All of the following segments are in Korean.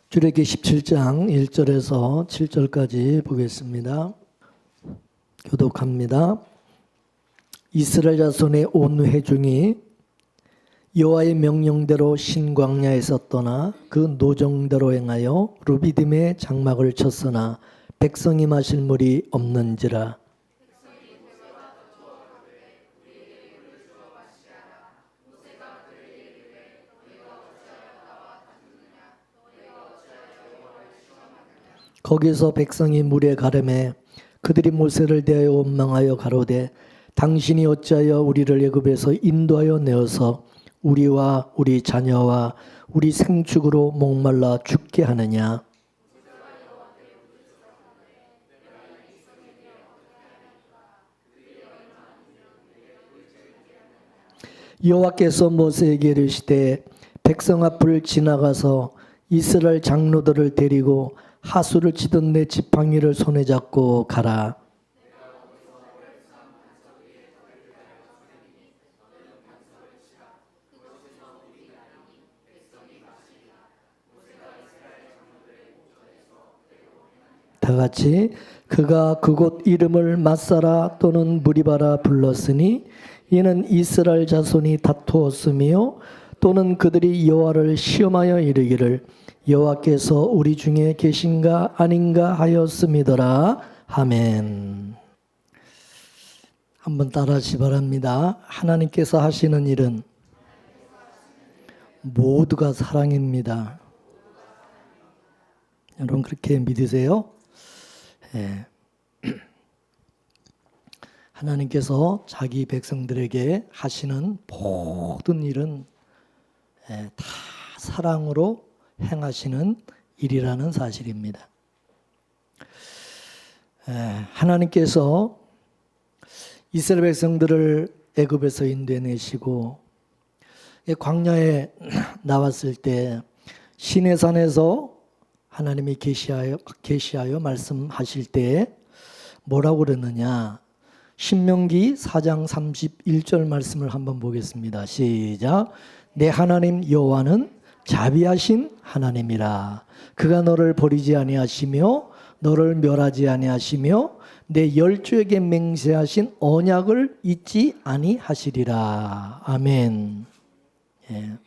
출애굽기 17장 1절에서 7절까지 보겠습니다. 교독합니다. 이스라엘 자손의 온 회중이 여호와의 명령대로 신광야에서 떠나 그 노정대로 행하여 루비딤의 장막을 쳤으나 백성이 마실 물이 없는지라. 거기서 백성이 물에 가려매 그들이 모세를 대하여 원망하여 가로되 당신이 어찌하여 우리를 애굽에서 인도하여 내어서 우리와 우리 자녀와 우리 생축으로 목말라 죽게 하느냐. 여호와께서 모세에게 이르시되 백성 앞을 지나가서 이스라엘 장로들을 데리고 하수를 치던 내 지팡이를 손에 잡고 가라. 다 같이 그가 그곳 이름을 마사라 또는 무리바라 불렀으니 이는 이스라엘 자손이 다투었으며 또는 그들이 여호와를 시험하여 이르기를 여호와께서 우리 중에 계신가 아닌가 하였음이더라. 아멘. 한번 따라하시 바랍니다. 하나님께서 하시는 일은 모두가 사랑입니다. 여러분 그렇게 믿으세요? 예. 하나님께서 자기 백성들에게 하시는 모든 일은 다 사랑으로 행하시는 일이라는 사실입니다. 하나님께서 이스라엘 백성들을 애굽에서 인도해내시고 광야에 나왔을 때 시내산에서 하나님이 계시하여 말씀하실 때 뭐라고 그랬느냐. 신명기 4장 31절 말씀을 한번 보겠습니다. 시작. 내 하나님 여호와는 자비하신 하나님이라. 그가 너를 버리지 아니하시며 너를 멸하지 아니하시며 내 열조에게 맹세하신 언약을 잊지 아니하시리라. 아멘. 예.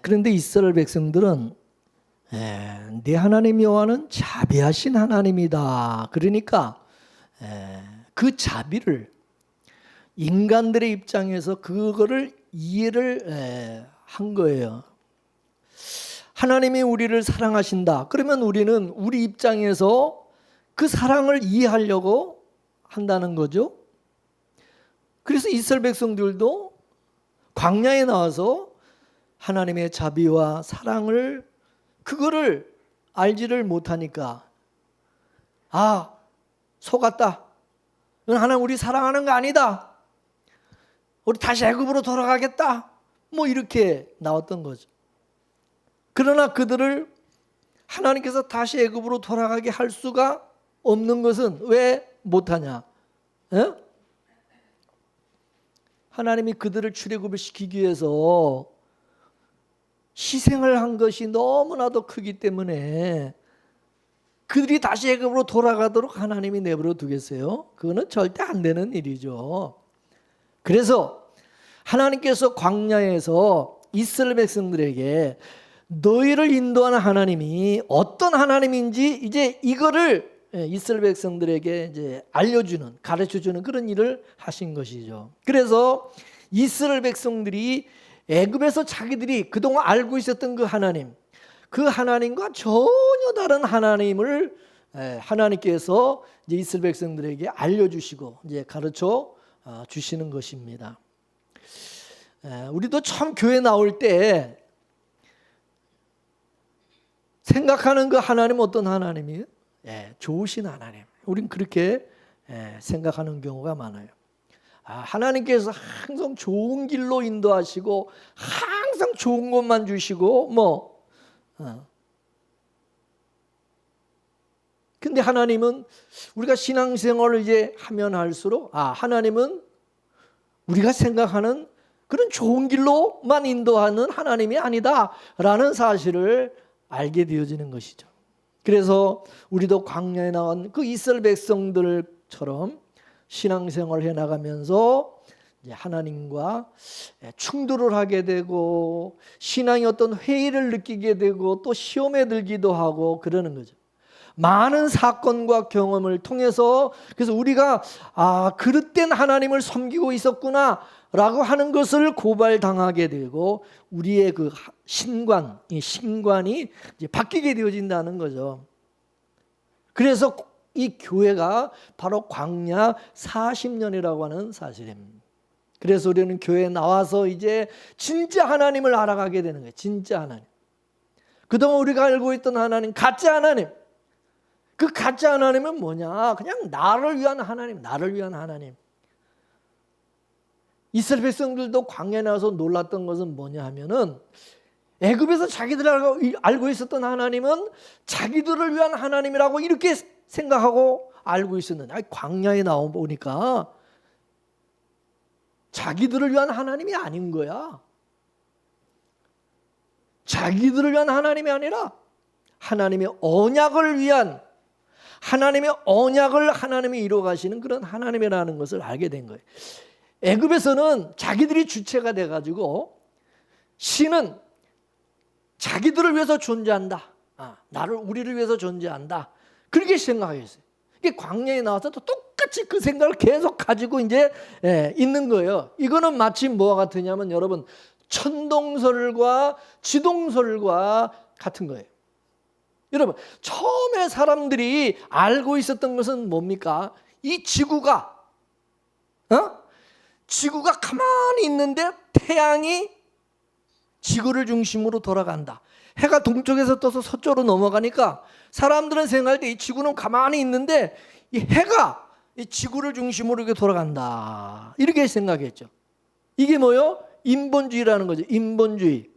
그런데 이스라엘 백성들은 내 하나님 여호와는 자비하신 하나님이다. 그러니까 그 자비를 인간들의 입장에서 그거를 이해를 한 거예요. 하나님이 우리를 사랑하신다. 그러면 우리는 우리 입장에서 그 사랑을 이해하려고 한다는 거죠. 그래서 이스라엘 백성들도 광야에 나와서 하나님의 자비와 사랑을 그거를 알지를 못하니까 속았다. 하나님 우리 사랑하는 거 아니다. 우리 다시 애굽으로 돌아가겠다. 뭐 이렇게 나왔던 거죠. 그러나 그들을 하나님께서 다시 애굽으로 돌아가게 할 수가 없는 것은 왜 못하냐? 하나님이 그들을 출애굽을 시키기 위해서 희생을 한 것이 너무나도 크기 때문에 그들이 다시 애굽으로 돌아가도록 하나님이 내버려 두겠어요? 그거는 절대 안 되는 일이죠. 그래서 하나님께서 광야에서 이스라엘 백성들에게 너희를 인도하는 하나님이 어떤 하나님인지 이제 이거를 이스라엘 백성들에게 이제 알려주는, 가르쳐주는 그런 일을 하신 것이죠. 그래서 이스라엘 백성들이 애굽에서 자기들이 그동안 알고 있었던 그 하나님, 그 하나님과 전혀 다른 하나님을 하나님께서 이제 이스라엘 백성들에게 알려주시고 이제 가르쳐 주시는 것입니다. 우리도 처음 교회 나올 때 생각하는 그 하나님은 어떤 하나님이에요? 좋으신 하나님. 우린 그렇게 생각하는 경우가 많아요. 하나님께서 항상 좋은 길로 인도하시고 항상 좋은 것만 주시고 근데 하나님은 우리가 신앙생활을 이제 하면 할수록 하나님은 우리가 생각하는 그런 좋은 길로만 인도하는 하나님이 아니다라는 사실을 알게 되어지는 것이죠. 그래서 우리도 광야에 나온 그 이스라엘 백성들처럼 신앙생활을 해나가면서 하나님과 충돌을 하게 되고 신앙의 어떤 회의를 느끼게 되고 또 시험에 들기도 하고 그러는 거죠. 많은 사건과 경험을 통해서 그래서 우리가 그릇된 하나님을 섬기고 있었구나 라고 하는 것을 고발당하게 되고 우리의 그 이 신관이 이제 바뀌게 되어진다는 거죠. 그래서 이 교회가 바로 광야 40년이라고 하는 사실입니다. 그래서 우리는 교회에 나와서 이제 진짜 하나님을 알아가게 되는 거예요. 진짜 하나님. 그동안 우리가 알고 있던 하나님, 가짜 하나님. 그 가짜 하나님은 뭐냐? 그냥 나를 위한 하나님, 나를 위한 하나님. 이스라엘 백성들도 광야에 나와서 놀랐던 것은 뭐냐 하면은 애굽에서 자기들 알고 있었던 하나님은 자기들을 위한 하나님이라고 이렇게 생각하고 알고 있었는데 광야에 나와 보니까 자기들을 위한 하나님이 아닌 거야. 자기들을 위한 하나님이 아니라 하나님의 언약을 위한 하나님의 언약을 하나님이 이루어 가시는 그런 하나님이라는 것을 알게 된 거예요. 애굽에서는 자기들이 주체가 돼가지고 신은 자기들을 위해서 존재한다. 우리를 위해서 존재한다. 그렇게 생각했어요. 이게 광야에 나와서 또 똑같이 그 생각을 계속 가지고 이제 있는 거예요. 이거는 마치 뭐와 같으냐면 여러분 천동설과 지동설과 같은 거예요. 여러분 처음에 사람들이 알고 있었던 것은 뭡니까? 이 지구가 가만히 있는데 태양이 지구를 중심으로 돌아간다. 해가 동쪽에서 떠서 서쪽으로 넘어가니까 사람들은 생각할 때 이 지구는 가만히 있는데 이 해가 이 지구를 중심으로 이렇게 돌아간다. 이렇게 생각했죠. 이게 뭐요? 인본주의라는 거죠. 인본주의.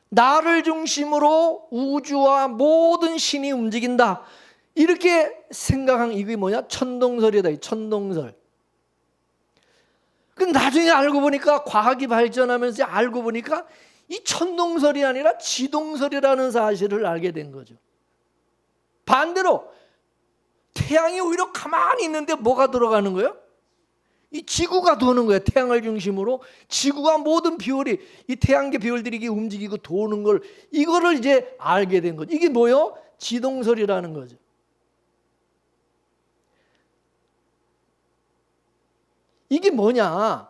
나를 중심으로 우주와 모든 신이 움직인다. 이렇게 생각한 이게 뭐냐? 천동설이다. 천동설. 그 나중에 알고 보니까 과학이 발전하면서 알고 보니까 이 천동설이 아니라 지동설이라는 사실을 알게 된 거죠. 반대로 태양이 오히려 가만히 있는데 뭐가 들어가는 거예요? 이 지구가 도는 거예요. 태양을 중심으로 지구가 모든 비율이 이 태양계 비율들이 움직이고 도는 걸 이거를 이제 알게 된 거죠. 이게 뭐예요? 지동설이라는 거죠. 이게 뭐냐?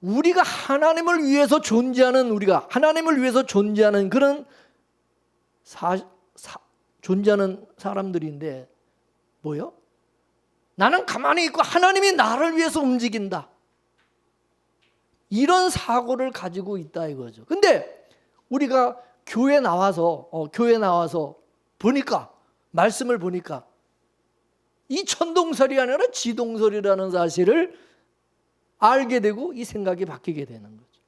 우리가 하나님을 위해서 존재하는 그런 존재하는 사람들인데 뭐요? 나는 가만히 있고 하나님이 나를 위해서 움직인다. 이런 사고를 가지고 있다 이거죠. 근데 우리가 교회 나와서 보니까 말씀을 보니까 이 천동설이 아니라 지동설이라는 사실을 알게 되고 이 생각이 바뀌게 되는 거죠.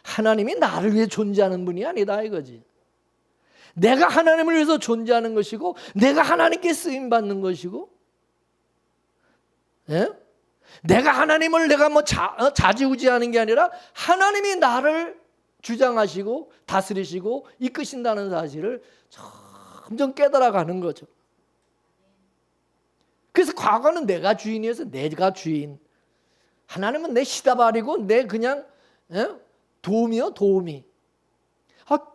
하나님이 나를 위해 존재하는 분이 아니다 이거지. 내가 하나님을 위해서 존재하는 것이고 내가 하나님께 쓰임 받는 것이고 내가 하나님을 좌지우지하는 게 아니라 하나님이 나를 주장하시고 다스리시고 이끄신다는 사실을 점점 깨달아가는 거죠. 그래서 과거는 내가 주인이어서 내가 주인, 하나님은 내 시다발이고 내 그냥 도움이.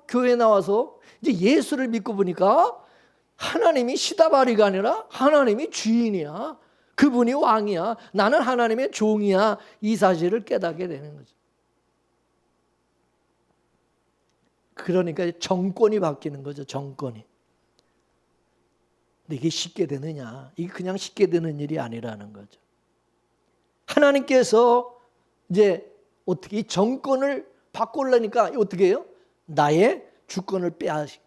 교회 나와서 이제 예수를 믿고 보니까 하나님이 시다발이가 아니라 하나님이 주인이야. 그분이 왕이야. 나는 하나님의 종이야. 이 사실을 깨닫게 되는 거죠. 그러니까 정권이 바뀌는 거죠. 정권이. 근데 이게 쉽게 되느냐? 이게 그냥 쉽게 되는 일이 아니라는 거죠. 하나님께서 이제 어떻게 이 정권을 바꾸려니까 어떻게 해요? 나의 주권을 빼앗으시고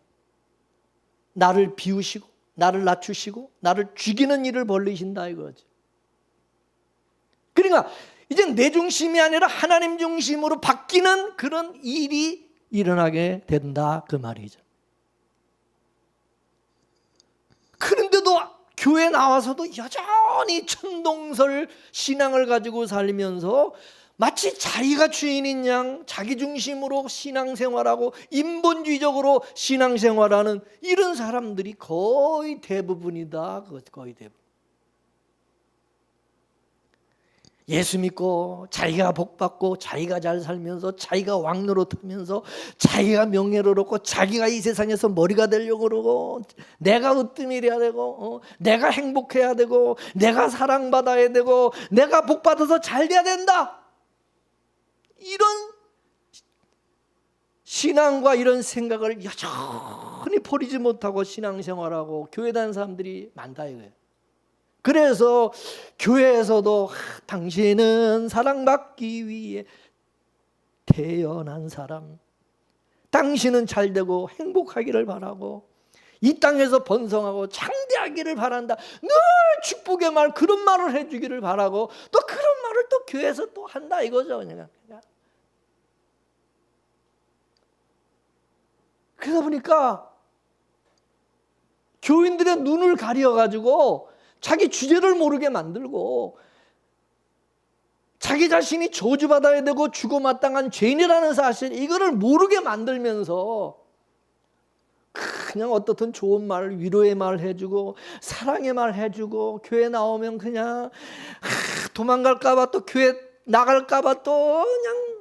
나를 비우시고 나를 낮추시고 나를 죽이는 일을 벌리신다 이거죠. 그러니까 이제 내 중심이 아니라 하나님 중심으로 바뀌는 그런 일이 일어나게 된다 그 말이죠. 그런데도 교회 나와서도 여전히 천동설 신앙을 가지고 살면서 마치 자기가 주인인 양 자기 중심으로 신앙생활하고 인본주의적으로 신앙생활하는 이런 사람들이 거의 대부분이다. 거의 대부분. 예수 믿고 자기가 복받고 자기가 잘 살면서 자기가 왕노릇하면서 자기가 명예를 얻고 자기가 이 세상에서 머리가 되려고 그러고 내가 으뜸이래야 되고 내가 행복해야 되고 내가 사랑받아야 되고 내가 복받아서 잘 돼야 된다. 이런 신앙과 이런 생각을 여전히 버리지 못하고 신앙생활하고 교회 다니는 사람들이 많다 이거예요. 그래서 교회에서도 당신은 사랑받기 위해 태어난 사람, 당신은 잘되고 행복하기를 바라고 이 땅에서 번성하고 창대하기를 바란다. 늘 축복의 말 그런 말을 해주기를 바라고 또 그런 말을 또 교회에서 또 한다 이거죠. 그냥. 그러다 보니까 교인들의 눈을 가려가지고 자기 주제를 모르게 만들고 자기 자신이 저주받아야 되고 죽어마땅한 죄인이라는 사실 이거를 모르게 만들면서 그냥 어떻든 좋은 말 위로의 말 해주고 사랑의 말 해주고 교회 나오면 그냥 도망갈까 봐 또 교회 나갈까 봐 또 그냥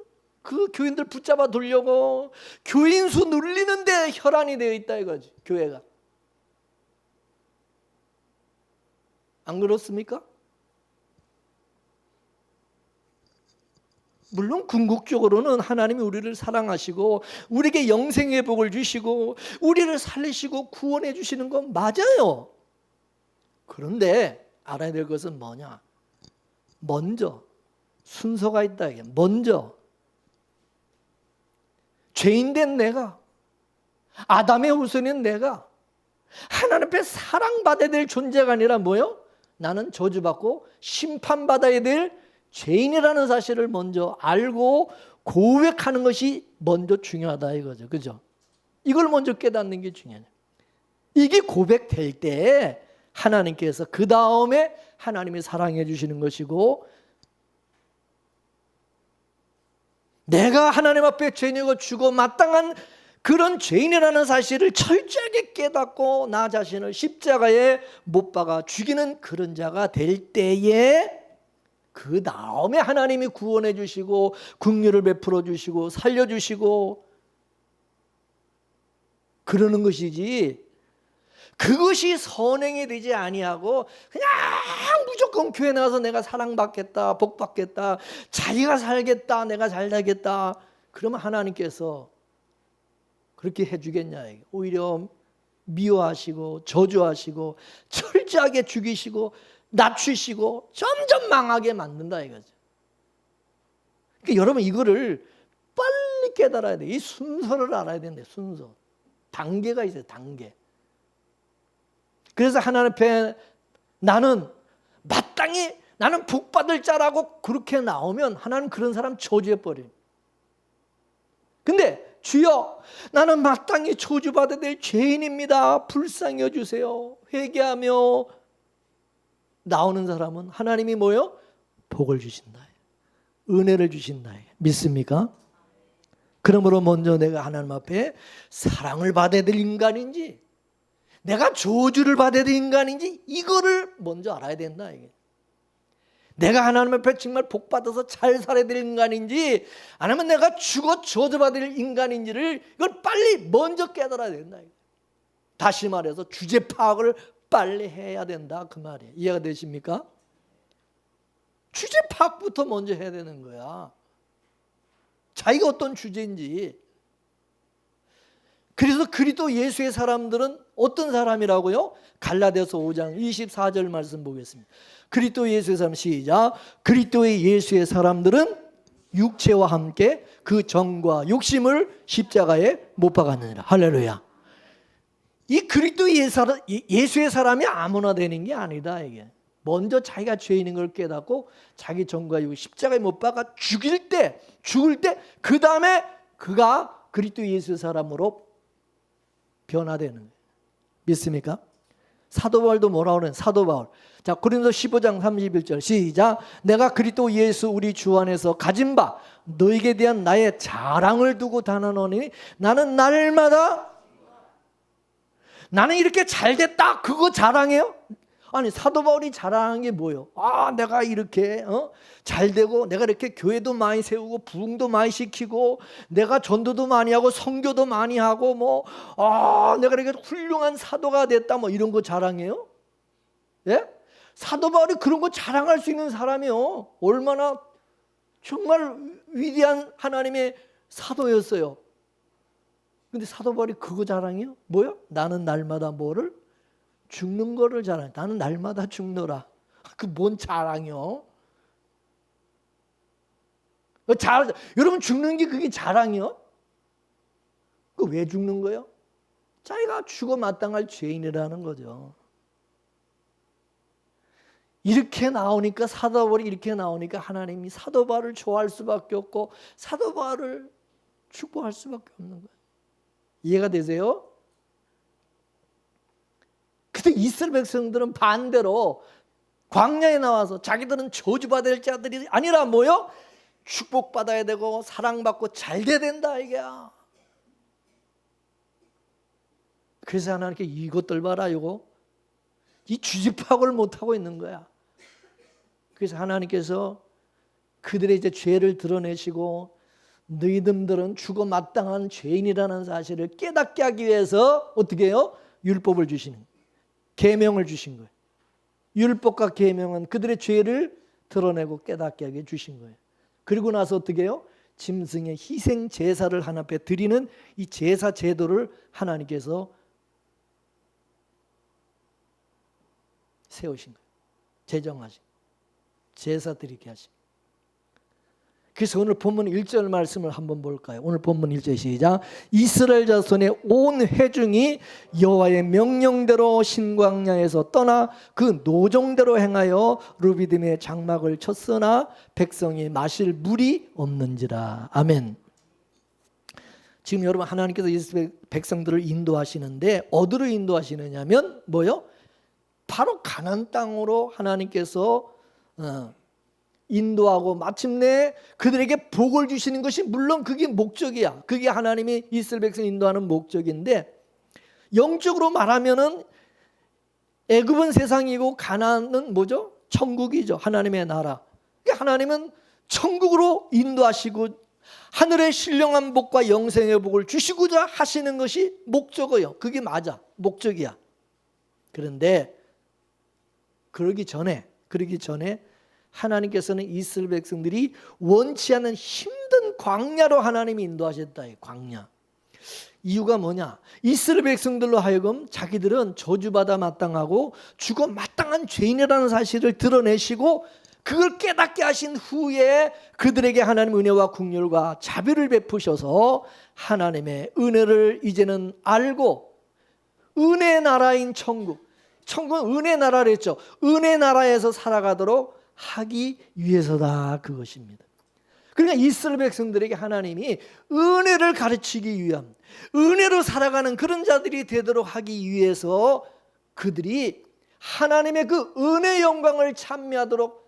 그 교인들 붙잡아 두려고 교인 수 늘리는 데 혈안이 되어 있다 이거지 교회가. 안 그렇습니까? 물론 궁극적으로는 하나님이 우리를 사랑하시고 우리에게 영생의 복을 주시고 우리를 살리시고 구원해 주시는 건 맞아요. 그런데 알아야 될 것은 뭐냐? 먼저 순서가 있다 이게. 먼저 죄인된 내가 아담의 후손인 내가 하나님 앞에 사랑받아야 될 존재가 아니라 뭐요? 나는 저주받고 심판받아야 될 죄인이라는 사실을 먼저 알고 고백하는 것이 먼저 중요하다 이거죠. 그죠? 이걸 먼저 깨닫는 게 중요해요. 이게 고백될 때 하나님께서 그 다음에 하나님이 사랑해 주시는 것이고 내가 하나님 앞에 죄인이고 죽어 마땅한 그런 죄인이라는 사실을 철저하게 깨닫고 나 자신을 십자가에 못 박아 죽이는 그런 자가 될 때에 그 다음에 하나님이 구원해 주시고 긍휼을 베풀어 주시고 살려 주시고 그러는 것이지 그것이 선행이 되지 아니하고 그냥 무조건 교회 나가서 내가 사랑받겠다 복받겠다 자기가 살겠다 내가 잘 살겠다 그러면 하나님께서 그렇게 해주겠냐 오히려 미워하시고 저주하시고 철저하게 죽이시고 낮추시고 점점 망하게 만든다 이거죠. 그러니까 여러분 이거를 빨리 깨달아야 돼. 이 순서를 알아야 되는데 순서 단계가 있어요. 단계. 그래서 하나님 앞에 나는 마땅히 나는 복받을 자라고 그렇게 나오면 하나님 그런 사람 저주해버려요. 근데 주여 나는 마땅히 저주받아야 될 죄인입니다. 불쌍히 여주세요. 회개하며 나오는 사람은 하나님이 뭐요? 복을 주신다. 은혜를 주신다. 믿습니까? 그러므로 먼저 내가 하나님 앞에 사랑을 받아야 될 인간인지 내가 저주를 받아야 될 인간인지 이거를 먼저 알아야 된다. 이게. 내가 하나님 앞에 정말 복받아서 잘 살아야 될 인간인지 아니면 내가 죽어 저주받을 인간인지를 이걸 빨리 먼저 깨달아야 된다. 다시 말해서 주제 파악을 빨리 해야 된다 그 말이에요. 이해가 되십니까? 주제 파악부터 먼저 해야 되는 거야. 자기가 어떤 주제인지. 그래서 그리스도 예수의 사람들은 어떤 사람이라고요? 갈라디아서 5장 24절 말씀 보겠습니다. 그리스도 예수의 사람 시작. 그리스도의 예수의 사람들은 육체와 함께 그 정과 욕심을 십자가에 못 박았느니라. 할렐루야. 이 그리스도 예수의 사람이 아무나 되는 게 아니다 이게. 먼저 자기가 죄인인 걸 깨닫고 자기 정과 욕 십자가에 못 박아 죽을 때 그 다음에 그가 그리스도 예수의 사람으로 변화되는 거예요. 믿습니까? 사도 바울도 뭐라 그러는 사도 바울. 자, 고린도 15장 31절 시작. 내가 그리스도 예수 우리 주 안에서 가진 바 너에게 대한 나의 자랑을 두고 단언하노니 나는 날마다 나는 이렇게 잘 됐다 그거 자랑해요? 아니 사도 바울이 자랑한 게 뭐예요? 아 내가 이렇게 잘 되고 내가 이렇게 교회도 많이 세우고 부흥도 많이 시키고 내가 전도도 많이 하고 선교도 많이 하고 내가 이렇게 훌륭한 사도가 됐다 뭐 이런 거 자랑해요? 예? 사도 바울이 그런 거 자랑할 수 있는 사람이요. 얼마나 정말 위대한 하나님의 사도였어요. 근데 사도 바울이 그거 자랑해요? 뭐요? 나는 날마다 뭐를? 죽는 거를 자랑해. 나는 날마다 죽노라. 그 뭔 자랑이요? 여러분 죽는 게 그게 자랑이요? 그 왜 죽는 거예요? 자기가 죽어 마땅할 죄인이라는 거죠. 이렇게 나오니까 사도 바울이 이렇게 나오니까 하나님이 사도 바울을 좋아할 수밖에 없고 사도 바울을 축복할 수밖에 없는 거예요. 이해가 되세요? 근데 이스라엘 백성들은 반대로 광야에 나와서 자기들은 저주받을 자들이 아니라 뭐요? 축복받아야 되고 사랑받고 잘 돼야 된다 이게야. 그래서 하나님께 이것들 봐라 이거 이 주집학을 못하고 있는 거야. 그래서 하나님께서 그들의 이제 죄를 드러내시고 너희들은 죽어 마땅한 죄인이라는 사실을 깨닫게 하기 위해서 어떻게 해요? 율법을 주시는 거예요. 계명을 주신 거예요. 율법과 계명은 그들의 죄를 드러내고 깨닫게 하게 주신 거예요. 그리고 나서 어떻게 해요? 짐승의 희생 제사를 하나님 앞에 드리는 이 제사 제도를 하나님께서 세우신 거예요. 제정하신 거예요. 제사 드리게 하신 거예요. 그래서 오늘 본문 1절 말씀을 한번 볼까요? 오늘 본문 1절 시작. 이스라엘 자손의 온 회중이 여호와의 명령대로 신광야에서 떠나 그 노정대로 행하여 루비딤의 장막을 쳤으나 백성이 마실 물이 없는지라. 아멘. 지금 여러분 하나님께서 이스라엘 백성들을 인도하시는데 어디로 인도하시느냐면 뭐요? 바로 가나안 땅으로 하나님께서 인도하고 마침내 그들에게 복을 주시는 것이 물론 그게 목적이야. 그게 하나님이 이스라엘 백성 인도하는 목적인데 영적으로 말하면은 애굽은 세상이고 가나안은 뭐죠? 천국이죠. 하나님의 나라. 하나님은 천국으로 인도하시고 하늘의 신령한 복과 영생의 복을 주시고자 하시는 것이 목적이에요. 그게 맞아. 목적이야. 그런데 그러기 전에 하나님께서는 이스라엘 백성들이 원치 않는 힘든 광야로 하나님이 인도하셨다. 광야. 이유가 뭐냐? 이스라엘 백성들로 하여금 자기들은 저주받아 마땅하고 죽어 마땅한 죄인이라는 사실을 드러내시고 그걸 깨닫게 하신 후에 그들에게 하나님 은혜와 긍휼과 자비를 베푸셔서 하나님의 은혜를 이제는 알고 은혜의 나라인 천국은 은혜의 나라를 했죠. 은혜의 나라에서 살아가도록 하기 위해서다 그것입니다. 그러니까 이스라엘 백성들에게 하나님이 은혜를 가르치기 위함, 은혜로 살아가는 그런 자들이 되도록 하기 위해서 그들이 하나님의 그 은혜 영광을 찬미하도록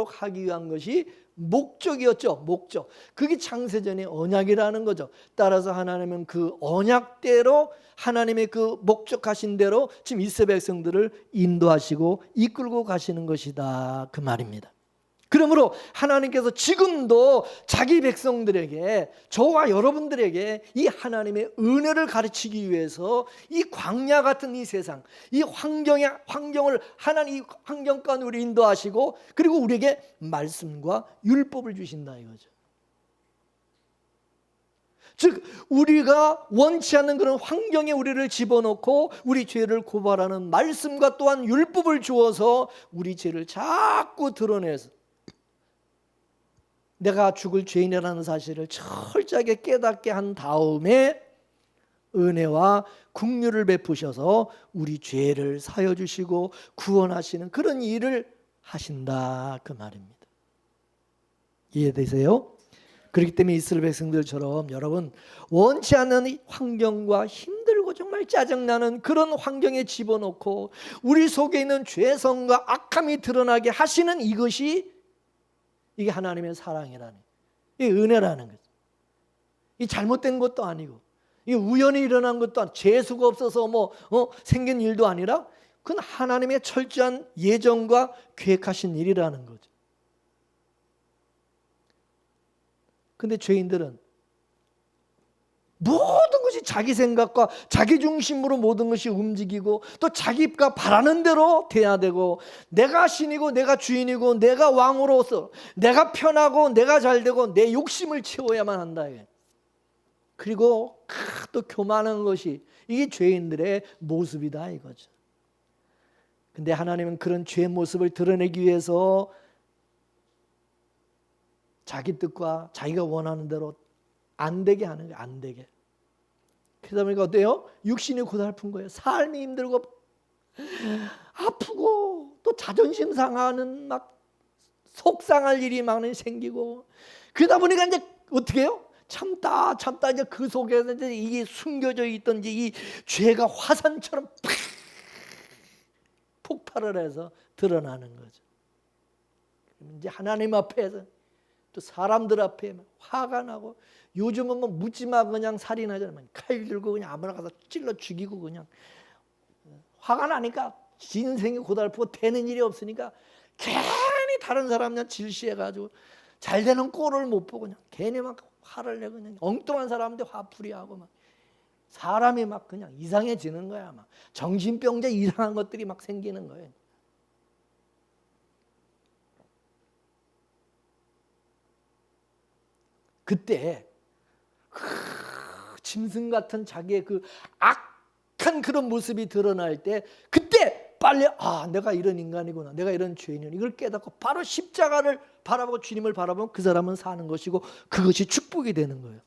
하기 위한 것이 목적이었죠. 목적. 그게 창세전의 언약이라는 거죠. 따라서 하나님은 그 언약대로 하나님의 그 목적하신 대로 지금 이스라엘 백성들을 인도하시고 이끌고 가시는 것이다 그 말입니다. 그러므로 하나님께서 지금도 자기 백성들에게 저와 여러분들에게 이 하나님의 은혜를 가르치기 위해서 이 광야 같은 이 세상 이 환경을 하나님 이 환경 가운데 우리 인도하시고 그리고 우리에게 말씀과 율법을 주신다 이거죠. 즉 우리가 원치 않는 그런 환경에 우리를 집어넣고 우리 죄를 고발하는 말씀과 또한 율법을 주어서 우리 죄를 자꾸 드러내서 내가 죽을 죄인이라는 사실을 철저하게 깨닫게 한 다음에 은혜와 긍휼을 베푸셔서 우리 죄를 사여 주시고 구원하시는 그런 일을 하신다 그 말입니다. 이해되세요? 그렇기 때문에 이스라엘 백성들처럼 여러분 원치 않는 환경과 힘들고 정말 짜증나는 그런 환경에 집어넣고 우리 속에 있는 죄성과 악함이 드러나게 하시는 이것이 이게 하나님의 사랑이라는, 이게 은혜라는 거죠. 이 잘못된 것도 아니고, 이 우연히 일어난 것도 아니고, 재수가 없어서 생긴 일도 아니라 그건 하나님의 철저한 예정과 계획하신 일이라는 거죠. 근데 죄인들은 모든 것이 자기 생각과 자기 중심으로 모든 것이 움직이고 또 자기가 바라는 대로 돼야 되고, 내가 신이고 내가 주인이고 내가 왕으로서 내가 편하고 내가 잘되고 내 욕심을 채워야만 한다. 그리고 또 교만한 것이 이게 죄인들의 모습이다 이거죠. 근데 하나님은 그런 죄의 모습을 드러내기 위해서 자기 뜻과 자기가 원하는 대로 안 되게 하는 거예요. 안 되게. 그러다 보니까 어때요? 육신이 고달픈 거예요. 삶이 힘들고 아프고 또 자존심 상하는 막 속상할 일이 많이 생기고, 그러다 보니까 이제 어떻게 해요? 참다 이제 그 속에서 이제 이게 숨겨져 있던 이 죄가 화산처럼 폭발을 해서 드러나는 거죠. 이제 하나님 앞에서 또 사람들 앞에 화가 나고, 요즘은 묻지마 그냥 살인하잖아요. 칼 들고 그냥 아무나 가서 찔러 죽이고, 그냥 화가 나니까 인생이 고달프고 되는 일이 없으니까 괜히 다른 사람 그냥 질시해가지고 잘 되는 꼴을 못 보고 그냥 괜히 막 화를 내고 그냥 엉뚱한 사람한테 화풀이하고 막 사람이 막 그냥 이상해지는 거야. 막 정신병자 이상한 것들이 막 생기는 거예요. 그때 짐승 같은 자기의 그 악한 그런 모습이 드러날 때, 그때 빨리 내가 이런 인간이구나, 내가 이런 죄인이구나, 이걸 깨닫고 바로 십자가를 바라보고 주님을 바라보면 그 사람은 사는 것이고 그것이 축복이 되는 거예요.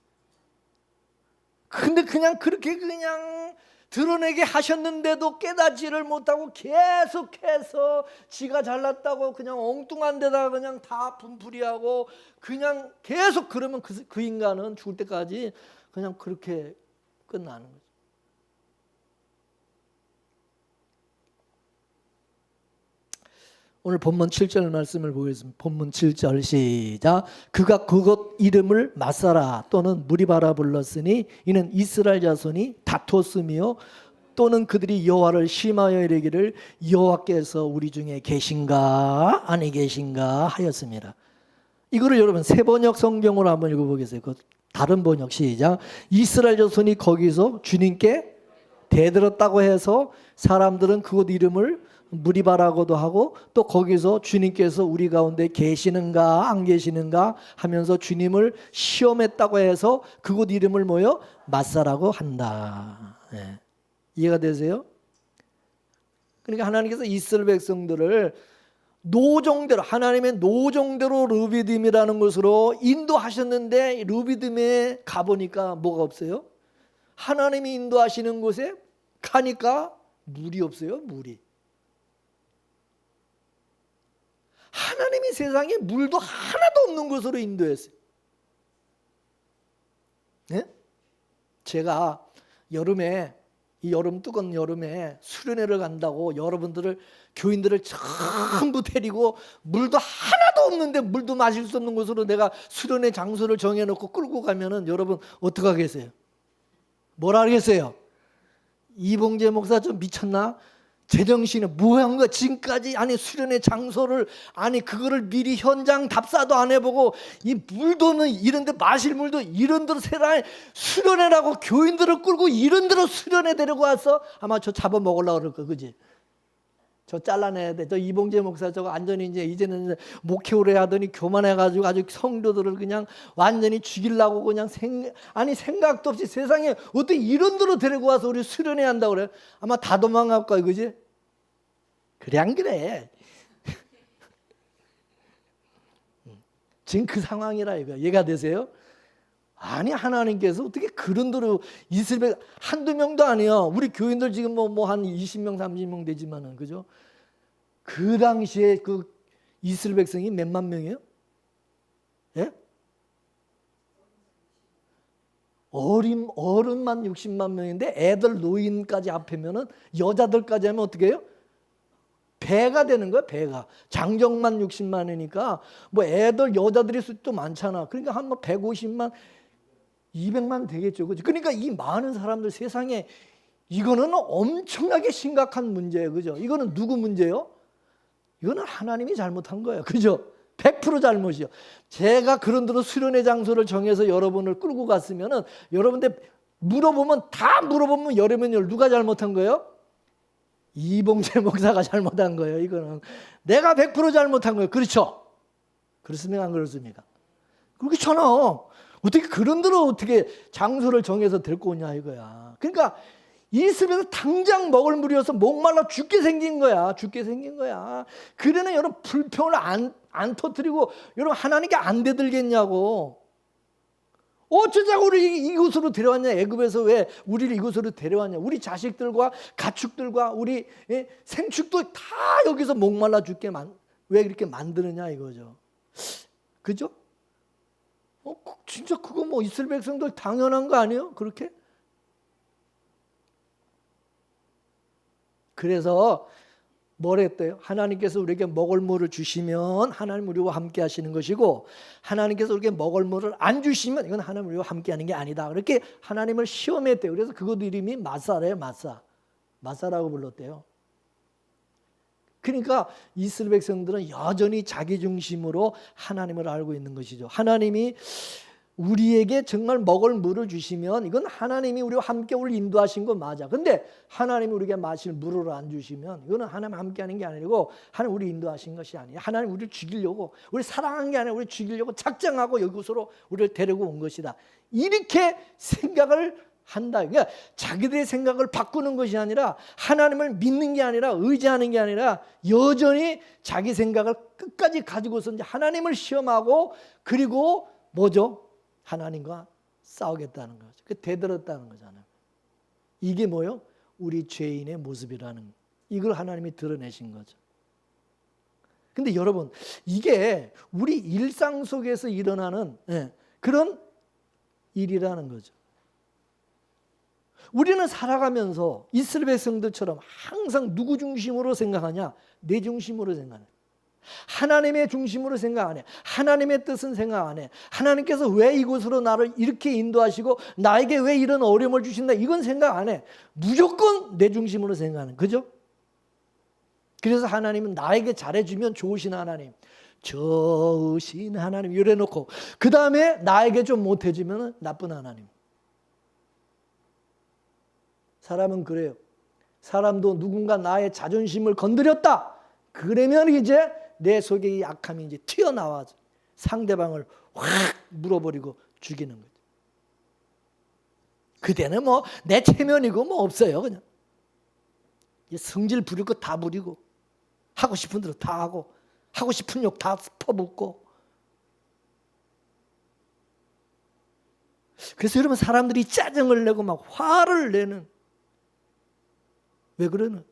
근데 그냥 그렇게 그냥 드러내게 하셨는데도 깨닫지를 못하고 계속해서 지가 잘났다고 그냥 엉뚱한 데다가 그냥 다 분풀이하고 그냥 계속 그러면 그 인간은 죽을 때까지 그냥 그렇게 끝나는 거죠. 오늘 본문 7절 말씀을 보겠습니다. 본문 7절 시작. 그가 그곳 이름을 마사라 또는 무리바라 불렀으니 이는 이스라엘 자손이 다퉜으며 또는 그들이 여호와를 심하여 이르기를 여호와께서 우리 중에 계신가 아니 계신가 하였습니다. 이거를 여러분 새 번역 성경으로 한번 읽어보겠어요. 그 다른 번역 시작. 이스라엘 자손이 거기서 주님께 대들었다고 해서 사람들은 그곳 이름을 무리바라고도 하고, 또 거기서 주님께서 우리 가운데 계시는가 안 계시는가 하면서 주님을 시험했다고 해서 그곳 이름을 뭐요? 마사라고 한다. 네. 이해가 되세요? 그러니까 하나님께서 이스라엘 백성들을 노종대로, 하나님의 노종대로 르비딤이라는 곳으로 인도하셨는데, 르비딤에 가보니까 뭐가 없어요? 하나님이 인도하시는 곳에 가니까 물이 없어요. 물이. 하나님이 세상에 물도 하나도 없는 곳으로 인도했어요. 네? 제가 여름에, 이 여름 뜨거운 여름에 수련회를 간다고 여러분들을, 교인들을 전부 데리고 물도 하나도 없는데 물도 마실 수 없는 곳으로 내가 수련회 장소를 정해놓고 끌고 가면은 여러분 어떡하겠어요? 뭐라 하겠어요? 이봉재 목사 좀 미쳤나? 제정신에 뭐한 거야 지금까지? 아니 수련회 장소를, 아니 그거를 미리 현장 답사도 안 해보고 이 물도 없는 이런데 마실 물도 이런 데로 세상에 수련회라고 교인들을 끌고 이런 데로 수련회 데리고 와서 아마 저 잡아먹으려고 그럴 거, 그지? 저 잘라내야 돼. 저 이봉재 목사 저거 완전히 이제는 목회오래 하더니 교만해가지고 아주 성도들을 그냥 완전히 죽이려고 그냥 생각도 없이 세상에 어떻게 이런 데로 데리고 와서 우리 수련회 한다고 그래? 아마 다 도망갈 거야, 그지? 그래 안 그래? 지금 그 상황이라 이거. 이해가 되세요? 아니 하나님께서 어떻게 그런 데로 이스라엘 한두 명도 아니에요. 우리 교인들 지금 뭐 한 20명 30명 되지만은, 그죠? 그 당시에 그 이스라엘 백성이 몇만 명이에요? 예? 어른만 60만 명인데 애들 노인까지 합하면은 여자들까지 하면 어떻게 해요? 배가 되는 거야, 배가. 장정만 60만이니까 뭐 애들 여자들이 수도 많잖아. 그러니까 한 뭐 150만 200만 되겠죠. 그죠? 그러니까 이 많은 사람들 세상에 이거는 엄청나게 심각한 문제예요. 그죠? 이거는 누구 문제예요? 이거는 하나님이 잘못한 거예요. 그죠? 100% 잘못이요. 제가 그런대로 수련회 장소를 정해서 여러분을 끌고 갔으면은 여러분들 다 물어보면 열이면 누가 잘못한 거예요? 이봉재 목사가 잘못한 거예요. 이거는 내가 100% 잘못한 거예요. 그렇죠? 그렇습니까? 안 그렇습니까? 그렇잖아. 어떻게 그런대로 어떻게 장소를 정해서 데리고 오냐 이거야. 그러니까 이스라엘에서 당장 먹을 물이어서 목말라 죽게 생긴 거야. 죽게 생긴 거야. 그러는 여러분 불평을 안 터뜨리고 여러분 하나님께 안 대들겠냐고. 어쩌자고 우리 이곳으로 데려왔냐. 애굽에서 왜 우리를 이곳으로 데려왔냐. 우리 자식들과 가축들과 우리 생축도 다 여기서 목말라 죽게 왜 이렇게 만드느냐 이거죠. 그죠? 진짜 그거 뭐 이스라엘 백성들 당연한 거 아니에요? 그렇게? 그래서 뭘 했대요? 하나님께서 우리에게 먹을 물을 주시면 하나님 우리와 함께 하시는 것이고 하나님께서 우리에게 먹을 물을 안 주시면 이건 하나님 우리와 함께 하는 게 아니다. 그렇게 하나님을 시험했대요. 그래서 그것 이름이 마사래요. 마사라고 불렀대요. 그러니까 이스라엘 백성들은 여전히 자기 중심으로 하나님을 알고 있는 것이죠. 하나님이 우리에게 정말 먹을 물을 주시면 이건 하나님이 우리와 함께 우리를 인도하신 거 맞아. 근데 하나님이 우리에게 마실 물을 안 주시면 이거는 하나님 함께 하는 게 아니고 하나님 우리 인도하신 것이 아니에요. 하나님 우리를 죽이려고, 우리 사랑한 게 아니라 우리 죽이려고 작정하고 여기서로 우리를 데리고 온 것이다. 이렇게 생각을 한다. 그러니까 자기들의 생각을 바꾸는 것이 아니라 하나님을 믿는 게 아니라 의지하는 게 아니라 여전히 자기 생각을 끝까지 가지고서 이제 하나님을 시험하고 그리고 뭐죠? 하나님과 싸우겠다는 거죠. 그 대들었다는 거잖아요. 이게 뭐요? 우리 죄인의 모습이라는 거. 이걸 하나님이 드러내신 거죠. 근데 여러분 이게 우리 일상 속에서 일어나는 그런 일이라는 거죠. 우리는 살아가면서 이스라엘 백성들처럼 항상 누구 중심으로 생각하냐? 내 중심으로 생각해. 하나님의 중심으로 생각 안 해. 하나님의 뜻은 생각 안 해. 하나님께서 왜 이곳으로 나를 이렇게 인도하시고 나에게 왜 이런 어려움을 주신다 이건 생각 안 해. 무조건 내 중심으로 생각하는 그죠? 그래서 하나님은 나에게 잘해주면 좋으신 하나님, 좋으신 하나님 이래놓고 그 다음에 나에게 좀 못해주면 나쁜 하나님. 사람은 그래요. 사람도 누군가 나의 자존심을 건드렸다. 그러면 이제 내 속에 이 악함이 이제 튀어나와서 상대방을 확 물어버리고 죽이는 거죠. 그때는 뭐 내 체면이고 뭐 없어요. 그냥 성질 부릴 거 다 부리고 하고 싶은 대로 다 하고 하고 싶은 욕 다 퍼붓고. 그래서 여러분 사람들이 짜증을 내고 막 화를 내는 왜 그러는?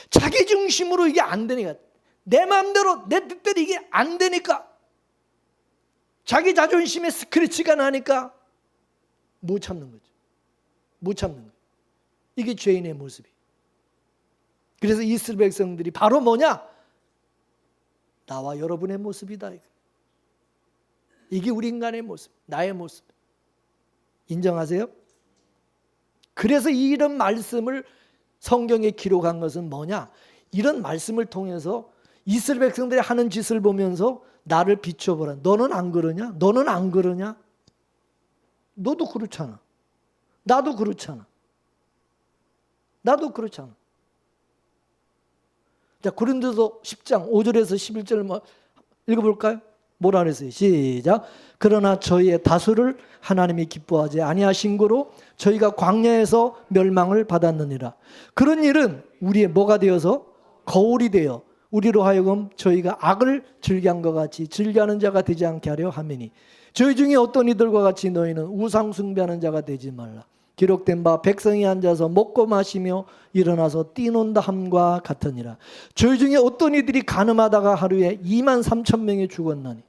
자기 중심으로 이게 안 되니까 내 마음대로 내 뜻대로 이게 안 되니까 자기 자존심에 스크래치가 나니까 못 참는 거죠. 못 참는 거예요. 이게 죄인의 모습이. 그래서 이스라엘 백성들이 바로 뭐냐? 나와 여러분의 모습이다. 이게 우리 인간의 모습, 나의 모습. 인정하세요? 그래서 이런 말씀을 성경에 기록한 것은 뭐냐? 이런 말씀을 통해서 이스라엘 백성들이 하는 짓을 보면서 나를 비춰보라. 너는 안 그러냐? 너는 안 그러냐? 너도 그렇잖아. 나도 그렇잖아. 나도 그렇잖아. 자, 고린도서 10장 5절에서 11절 뭐 읽어볼까요? 뭐라 그랬어요? 시작. 그러나 저희의 다수를 하나님이 기뻐하지 아니하신 거로 저희가 광야에서 멸망을 받았느니라. 그런 일은 우리의 뭐가 되어서 거울이 되어 우리로 하여금 저희가 악을 즐겨한 것 같이 즐겨하는 자가 되지 않게 하려 함이니 저희 중에 어떤 이들과 같이 너희는 우상 숭배하는 자가 되지 말라. 기록된 바 백성이 앉아서 먹고 마시며 일어나서 뛰논다 함과 같으니라. 저희 중에 어떤 이들이 간음하다가 하루에 23,000명이 죽었나니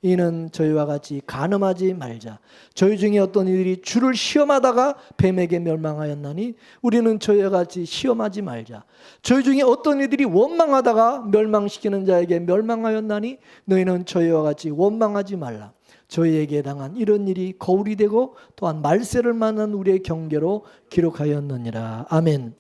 이는 저희와 같이 간음하지 말자. 저희 중에 어떤 이들이 주를 시험하다가 뱀에게 멸망하였나니 우리는 저희와 같이 시험하지 말자. 저희 중에 어떤 이들이 원망하다가 멸망시키는 자에게 멸망하였나니 너희는 저희와 같이 원망하지 말라. 저희에게 당한 이런 일이 거울이 되고 또한 말세를 만난 우리의 경계로 기록하였느니라. 아멘.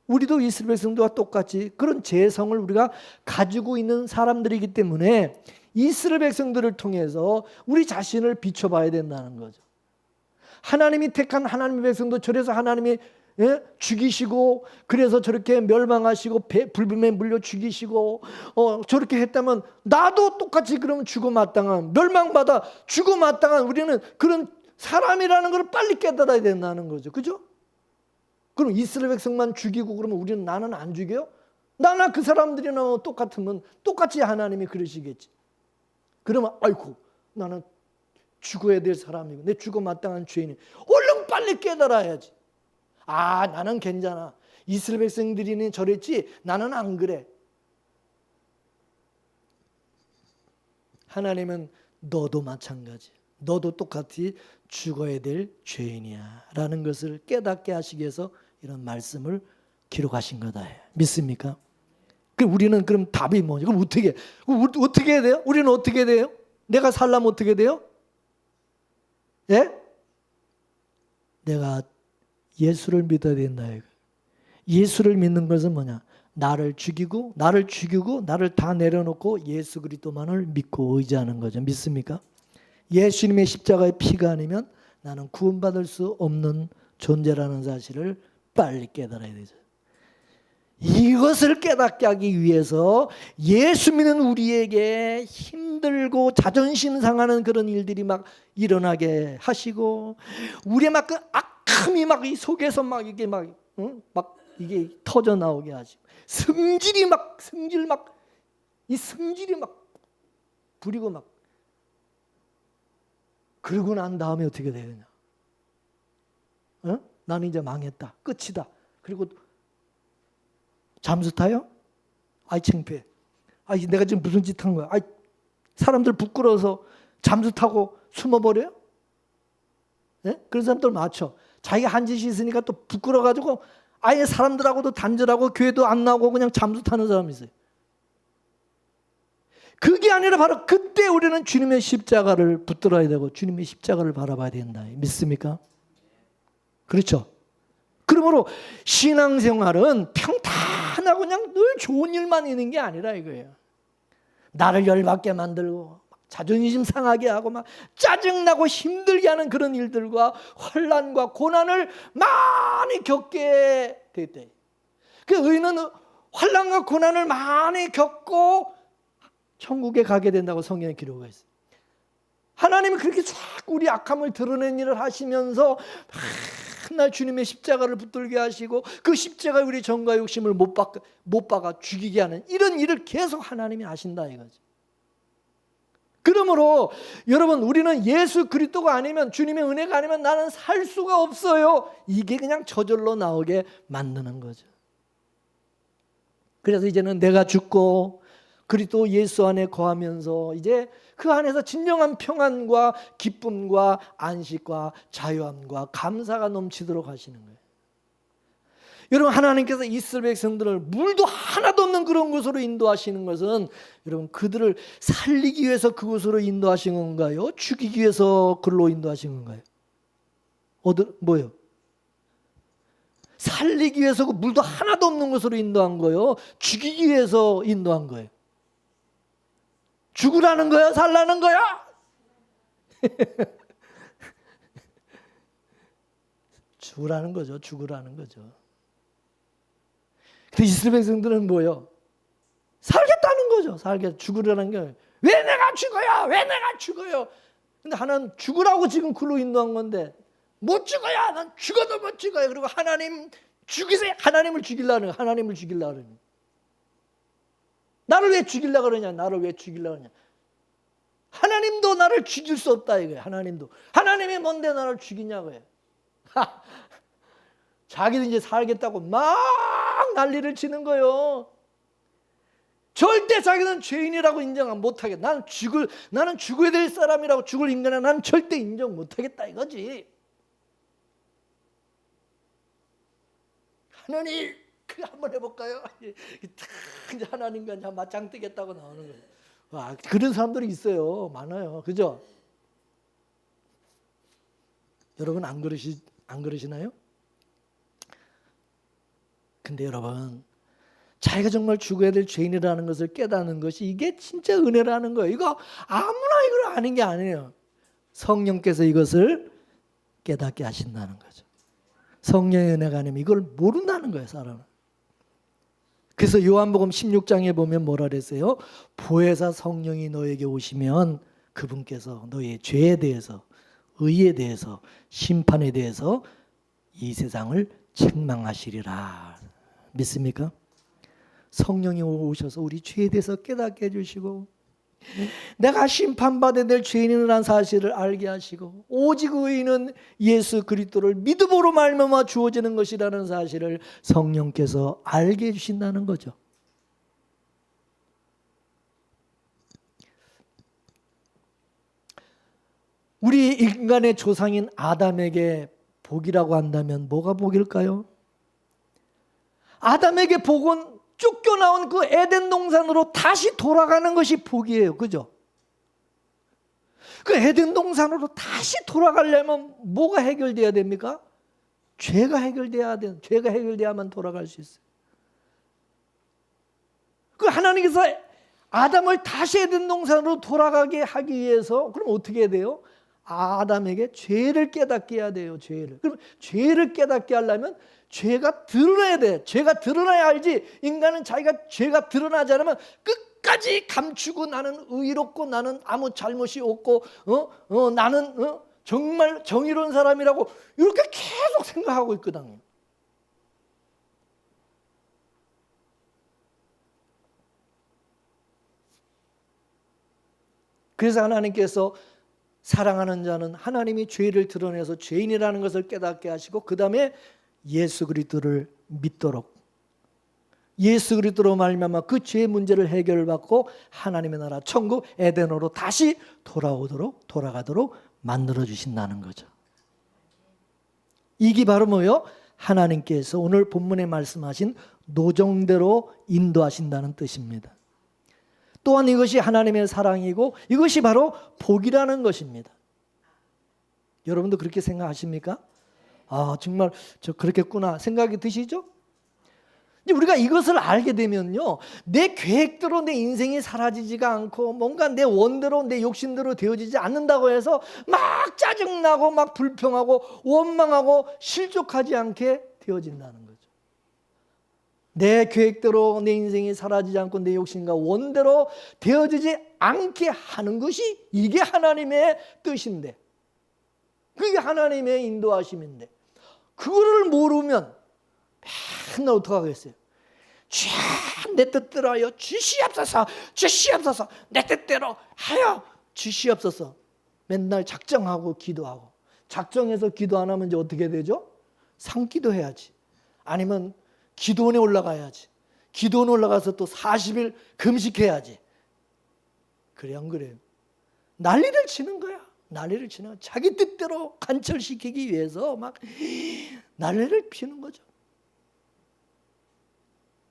우리도 이스라엘 백성들과 똑같이 그런 재성을 우리가 가지고 있는 사람들이기 때문에 이스라엘 백성들을 통해서 우리 자신을 비춰봐야 된다는 거죠. 하나님이 택한 하나님의 백성도 저래서 하나님이 죽이시고 그래서 저렇게 멸망하시고 불뱀에 물려 죽이시고 저렇게 했다면 나도 똑같이 그러면 죽어마땅한 멸망받아 죽어마땅한 우리는 그런 사람이라는 걸 빨리 깨달아야 된다는 거죠. 그죠? 그럼 이스라엘 백성만 죽이고 그러면 우리는 나는 안 죽여요? 나나 그 사람들이나 똑같으면 똑같이 하나님이 그러시겠지. 그러면 아이고 나는 죽어야 될 사람이고 내 죽어 마땅한 죄인이 얼른 빨리 깨달아야지. 아 나는 괜찮아. 이스라엘 백성들이는 저랬지 나는 안 그래. 하나님은 너도 마찬가지. 너도 똑같이 죽어야 될 죄인이야 라는 것을 깨닫게 하시기 위해서 이런 말씀을 기록하신 거다. 믿습니까? 그럼 우리는 그럼 답이 뭐냐? 그럼 어떻게 해야 돼요? 우리는 어떻게 해야 돼요? 내가 살려면 어떻게 돼요? 예? 내가 예수를 믿어야 된다. 예수를 믿는 것은 뭐냐? 나를 죽이고 나를 다 내려놓고 예수 그리스도만을 믿고 의지하는 거죠. 믿습니까? 예수님의 십자가의 피가 아니면 나는 구원받을 수 없는 존재라는 사실을 빨리 깨달아야 되죠. 이것을 깨닫게 하기 위해서 예수 믿는 우리에게 힘들고 자존심 상하는 그런 일들이 막 일어나게 하시고 우리의 막 그 악함이 막 이 속에서 막 이게 막 이게 터져 나오게 하시고 성질이 막 부리고 막 그러고 난 다음에 어떻게 되느냐? 나는 이제 망했다. 끝이다. 그리고 잠수 타요? 아이 창피해. 아이 내가 지금 무슨 짓 한 거야? 아이 사람들 부끄러워서 잠수 타고 숨어버려요? 네? 그런 사람들 많죠. 자기가 한 짓이 있으니까 또 부끄러워가지고 아예 사람들하고도 단절하고 교회도 안 나오고 그냥 잠수 타는 사람이 있어요. 그게 아니라 바로 그때 우리는 주님의 십자가를 붙들어야 되고 주님의 십자가를 바라봐야 된다. 믿습니까? 그렇죠. 그러므로 신앙생활은 평탄하고 그냥 늘 좋은 일만 있는 게 아니라 이거예요. 나를 열받게 만들고 자존심 상하게 하고 막 짜증나고 힘들게 하는 그런 일들과 환난과 고난을 많이 겪게 됐대. 그 의인은 환난과 고난을 많이 겪고 천국에 가게 된다고 성경에 기록하고 있어요. 하나님이 그렇게 자꾸 우리 악함을 드러낸 일을 하시면서 맨날 주님의 십자가를 붙들게 하시고 그 십자가에 우리 정과 욕심을 못 박아 죽이게 하는 이런 일을 계속 하나님이 하신다 이거죠. 그러므로 여러분 우리는 예수 그리스도가 아니면 주님의 은혜가 아니면 나는 살 수가 없어요. 이게 그냥 저절로 나오게 만드는 거죠. 그래서 이제는 내가 죽고 그리스도 예수 안에 거하면서 이제 그 안에서 진정한 평안과 기쁨과 안식과 자유함과 감사가 넘치도록 하시는 거예요. 여러분 하나님께서 이스라엘 백성들을 물도 하나도 없는 그런 곳으로 인도하시는 것은 여러분 그들을 살리기 위해서 그곳으로 인도하신 건가요? 죽이기 위해서 그로 인도하신 건가요? 뭐예요? 살리기 위해서 그 물도 하나도 없는 곳으로 인도한 거예요? 죽이기 위해서 인도한 거예요? 죽으라는 거야? 살라는 거야? 죽으라는 거죠. 죽으라는 거죠. 근데 이스라엘 백성들은 뭐예요? 살겠다는 거죠. 죽으라는 게 왜 내가 죽어요? 왜 내가 죽어요? 근데 하나는 죽으라고 지금 글로 인도한 건데 못 죽어야 난 죽어도 못 죽어요. 그리고 하나님 죽이세요. 하나님을 죽이려는 하나님을 죽이려는 나를 왜 죽이려고 그러냐? 나를 왜 죽이려고 그러냐? 하나님도 나를 죽일 수 없다 이거예요. 하나님이 뭔데 나를 죽이냐고요. 자기는 이제 살겠다고 막 난리를 치는 거예요. 절대 자기는 죄인이라고 인정 못하겠다. 나는 죽어야 될 사람이라고, 죽을 인간은 나는 절대 인정 못하겠다 이거지. 하나님, 그 한번 해볼까요? 이제 하나님과 이제 맞짱 뜨겠다고 나오는 거예요. 와, 그런 사람들이 있어요. 많아요. 그죠? 여러분 안 그러시나요? 근데 여러분, 자기가 정말 죽어야 될 죄인이라는 것을 깨닫는 것이 이게 진짜 은혜라는 거예요. 이거 아무나 이걸 아는 게 아니에요. 성령께서 이것을 깨닫게 하신다는 거죠. 성령의 은혜가 아니면 이걸 모른다는 거예요, 사람은. 그래서 요한복음 16장에 보면 뭐라 그랬어요? 보혜사 성령이 너에게 오시면 그분께서 너의 죄에 대해서, 의에 대해서, 심판에 대해서 이 세상을 책망하시리라. 믿습니까? 성령이 오셔서 우리 죄에 대해서 깨닫게 해주시고, 내가 심판받아야 될 죄인이라는 사실을 알게 하시고, 오직 의인은 예수 그리스도를 믿음으로 말미암아 주어지는 것이라는 사실을 성령께서 알게 해주신다는 거죠. 우리 인간의 조상인 아담에게 복이라고 한다면 뭐가 복일까요? 아담에게 복은 쫓겨나온 그 에덴 동산으로 다시 돌아가는 것이 복이에요. 그죠? 그 에덴 동산으로 다시 돌아가려면 뭐가 해결돼야 됩니까? 죄가 해결돼야만 돌아갈 수 있어요. 그 하나님께서 아담을 다시 에덴 동산으로 돌아가게 하기 위해서 그럼 어떻게 해야 돼요? 아담에게 죄를 깨닫게 해야 돼요. 그럼 죄를 깨닫게 하려면 죄가 드러나야 돼. 죄가 드러나야 알지. 인간은 자기가 죄가 드러나지 않으면 끝까지 감추고 나는 의롭고 나는 아무 잘못이 없고 나는 정말 정의로운 사람이라고 이렇게 계속 생각하고 있거든요. 그래서 하나님께서 사랑하는 자는 하나님이 죄를 드러내서 죄인이라는 것을 깨닫게 하시고 그 다음에 예수 그리스도를 믿도록, 예수 그리스도로 말미암아 그 죄의 문제를 해결받고 하나님의 나라 천국 에덴으로 다시 돌아가도록 만들어 주신다는 거죠. 이게 바로 뭐요? 하나님께서 오늘 본문에 말씀하신 노정대로 인도하신다는 뜻입니다. 또한 이것이 하나님의 사랑이고 이것이 바로 복이라는 것입니다. 여러분도 그렇게 생각하십니까? 아, 정말 저 그렇겠구나 생각이 드시죠? 우리가 이것을 알게 되면요, 내 계획대로 내 인생이 사라지지가 않고 뭔가 내 원대로 내 욕심대로 되어지지 않는다고 해서 막 짜증나고 막 불평하고 원망하고 실족하지 않게 되어진다는 거죠. 내 계획대로 내 인생이 사라지지 않고 내 욕심과 원대로 되어지지 않게 하는 것이 이게 하나님의 뜻인데, 그게 하나님의 인도하심인데, 그거를 모르면 맨날 어떡하겠어요? 내 뜻대로 하여 주시옵소서, 주시옵소서, 내 뜻대로 하여 주시옵소서. 맨날 작정하고 기도하고, 작정해서 기도 안 하면 이제 어떻게 되죠? 상기도 해야지. 아니면 기도원에 올라가야지. 기도원 올라가서 또 40일 금식해야지. 그래 안 그래요? 난리를 치는 거야. 난리를 치는 거야. 자기 뜻대로 간철시키기 위해서 막 난리를 피우는 거죠.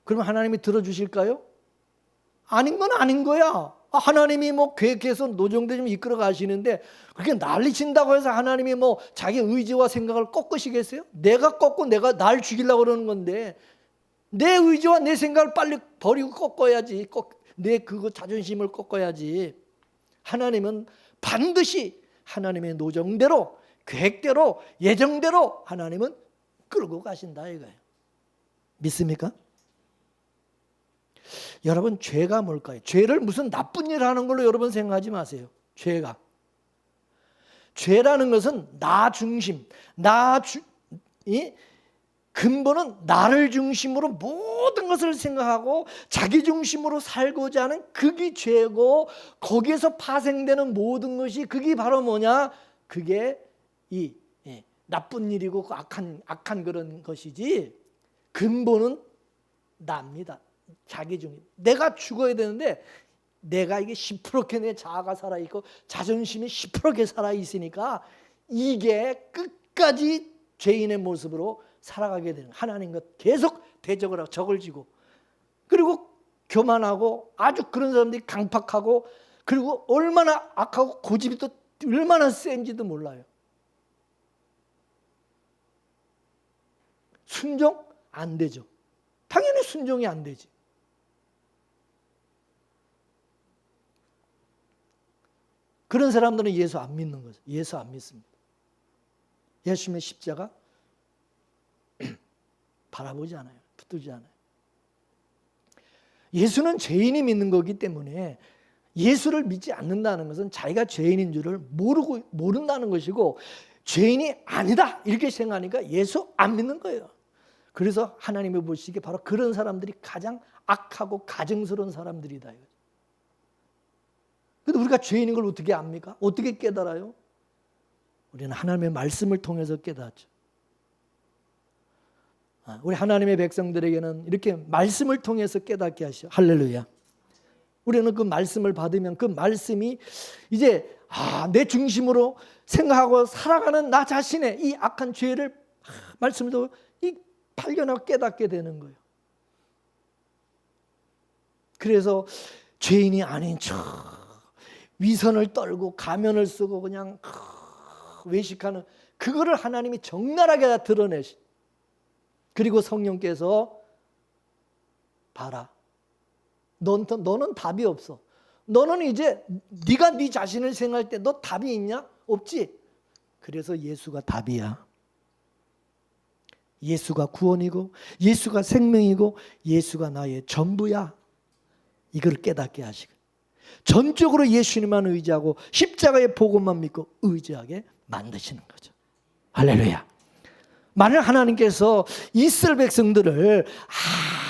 그러면 하나님이 들어주실까요? 아닌 건 아닌 거야. 하나님이 뭐 계획해서 노정대 좀 이끌어 가시는데 그렇게 난리 친다고 해서 하나님이 뭐 자기 의지와 생각을 꺾으시겠어요? 내가 꺾고 내가 날 죽이려고 그러는 건데 내 의지와 내 생각을 빨리 버리고 꺾어야지. 내 그거 자존심을 꺾어야지. 하나님은 반드시 하나님의 노정대로, 계획대로, 예정대로 하나님은 끌고 가신다 이거예요. 믿습니까? 여러분, 죄가 뭘까요? 죄를 무슨 나쁜 일 하는 걸로 여러분 생각하지 마세요. 죄라는 것은 나 중심, 근본은 나를 중심으로 모든 것을 생각하고 자기 중심으로 살고자 하는 그게 죄고, 거기에서 파생되는 모든 것이 그게 바로 뭐냐? 그게 이 나쁜 일이고 악한 그런 것이지, 근본은 나입니다. 자기 중에 내가 죽어야 되는데 내가 이게 10%게 내 자아가 살아있고 자존심이 10%게 살아있으니까 이게 끝까지 죄인의 모습으로 살아가게 되는, 하나님과 계속 대적을 하고 적을 지고, 그리고 교만하고 아주 그런 사람들이 강팍하고, 그리고 얼마나 악하고 고집이 또 얼마나 센지도 몰라요. 순종 안 되죠. 당연히 순종이 안 되지. 그런 사람들은 예수 안 믿는 거죠. 예수 안 믿습니다. 예수님의 십자가 바라보지 않아요. 붙들지 않아요. 예수는 죄인이 믿는 거기 때문에 예수를 믿지 않는다는 것은 자기가 죄인인 줄을 모른다는 것이고, 죄인이 아니다 이렇게 생각하니까 예수 안 믿는 거예요. 그래서 하나님이 보시기에 바로 그런 사람들이 가장 악하고 가증스러운 사람들이다. 근데 우리가 죄인인 걸 어떻게 압니까? 어떻게 깨달아요? 우리는 하나님의 말씀을 통해서 깨닫죠. 우리 하나님의 백성들에게는 이렇게 말씀을 통해서 깨닫게 하시오. 할렐루야. 우리는 그 말씀을 받으면 그 말씀이 이제 내 중심으로 생각하고 살아가는 나 자신의 이 악한 죄를 말씀을 통해 발견하고 깨닫게 되는 거예요. 그래서 죄인이 아닌 척 위선을 떨고 가면을 쓰고 그냥 외식하는 그거를 하나님이 적나라하게 다 드러내시. 그리고 성령께서 봐라. 너는 답이 없어. 너는 이제 네가 네 자신을 생각할 때 너 답이 있냐? 없지. 그래서 예수가 답이야. 예수가 구원이고 예수가 생명이고 예수가 나의 전부야. 이걸 깨닫게 하시고 전적으로 예수님만 의지하고 십자가의 복음만 믿고 의지하게 만드시는 거죠. 할렐루야. 만약 하나님께서 이스라엘 백성들을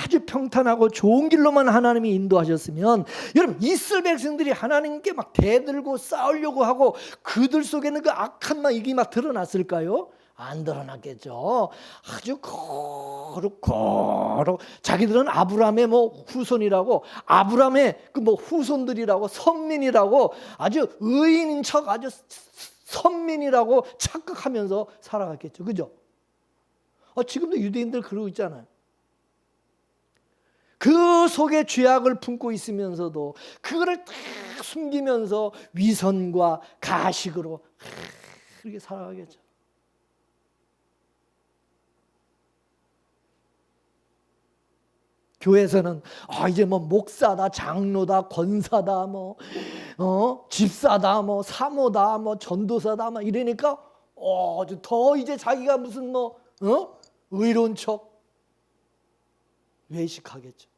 아주 평탄하고 좋은 길로만 하나님이 인도하셨으면, 여러분 이스라엘 백성들이 하나님께 막 대들고 싸우려고 하고 그들 속에는 그 악한 이게 막 드러났을까요? 안 드러났겠죠. 아주 거룩 자기들은 아브라함의 후손이라고, 아브라함의 그 후손들이라고, 선민이라고, 아주 의인인 척 아주 선민이라고 착각하면서 살아갔겠죠. 그죠? 지금도 유대인들 그러고 있잖아요. 그 속에 죄악을 품고 있으면서도 그거를 딱 숨기면서 위선과 가식으로 그렇게 살아가겠죠. 교회에서는 이제 목사다, 장로다, 권사다, 집사다, 사모다, 전도사다 이러니까 더 이제 자기가 무슨 의로운 척 외식하겠죠.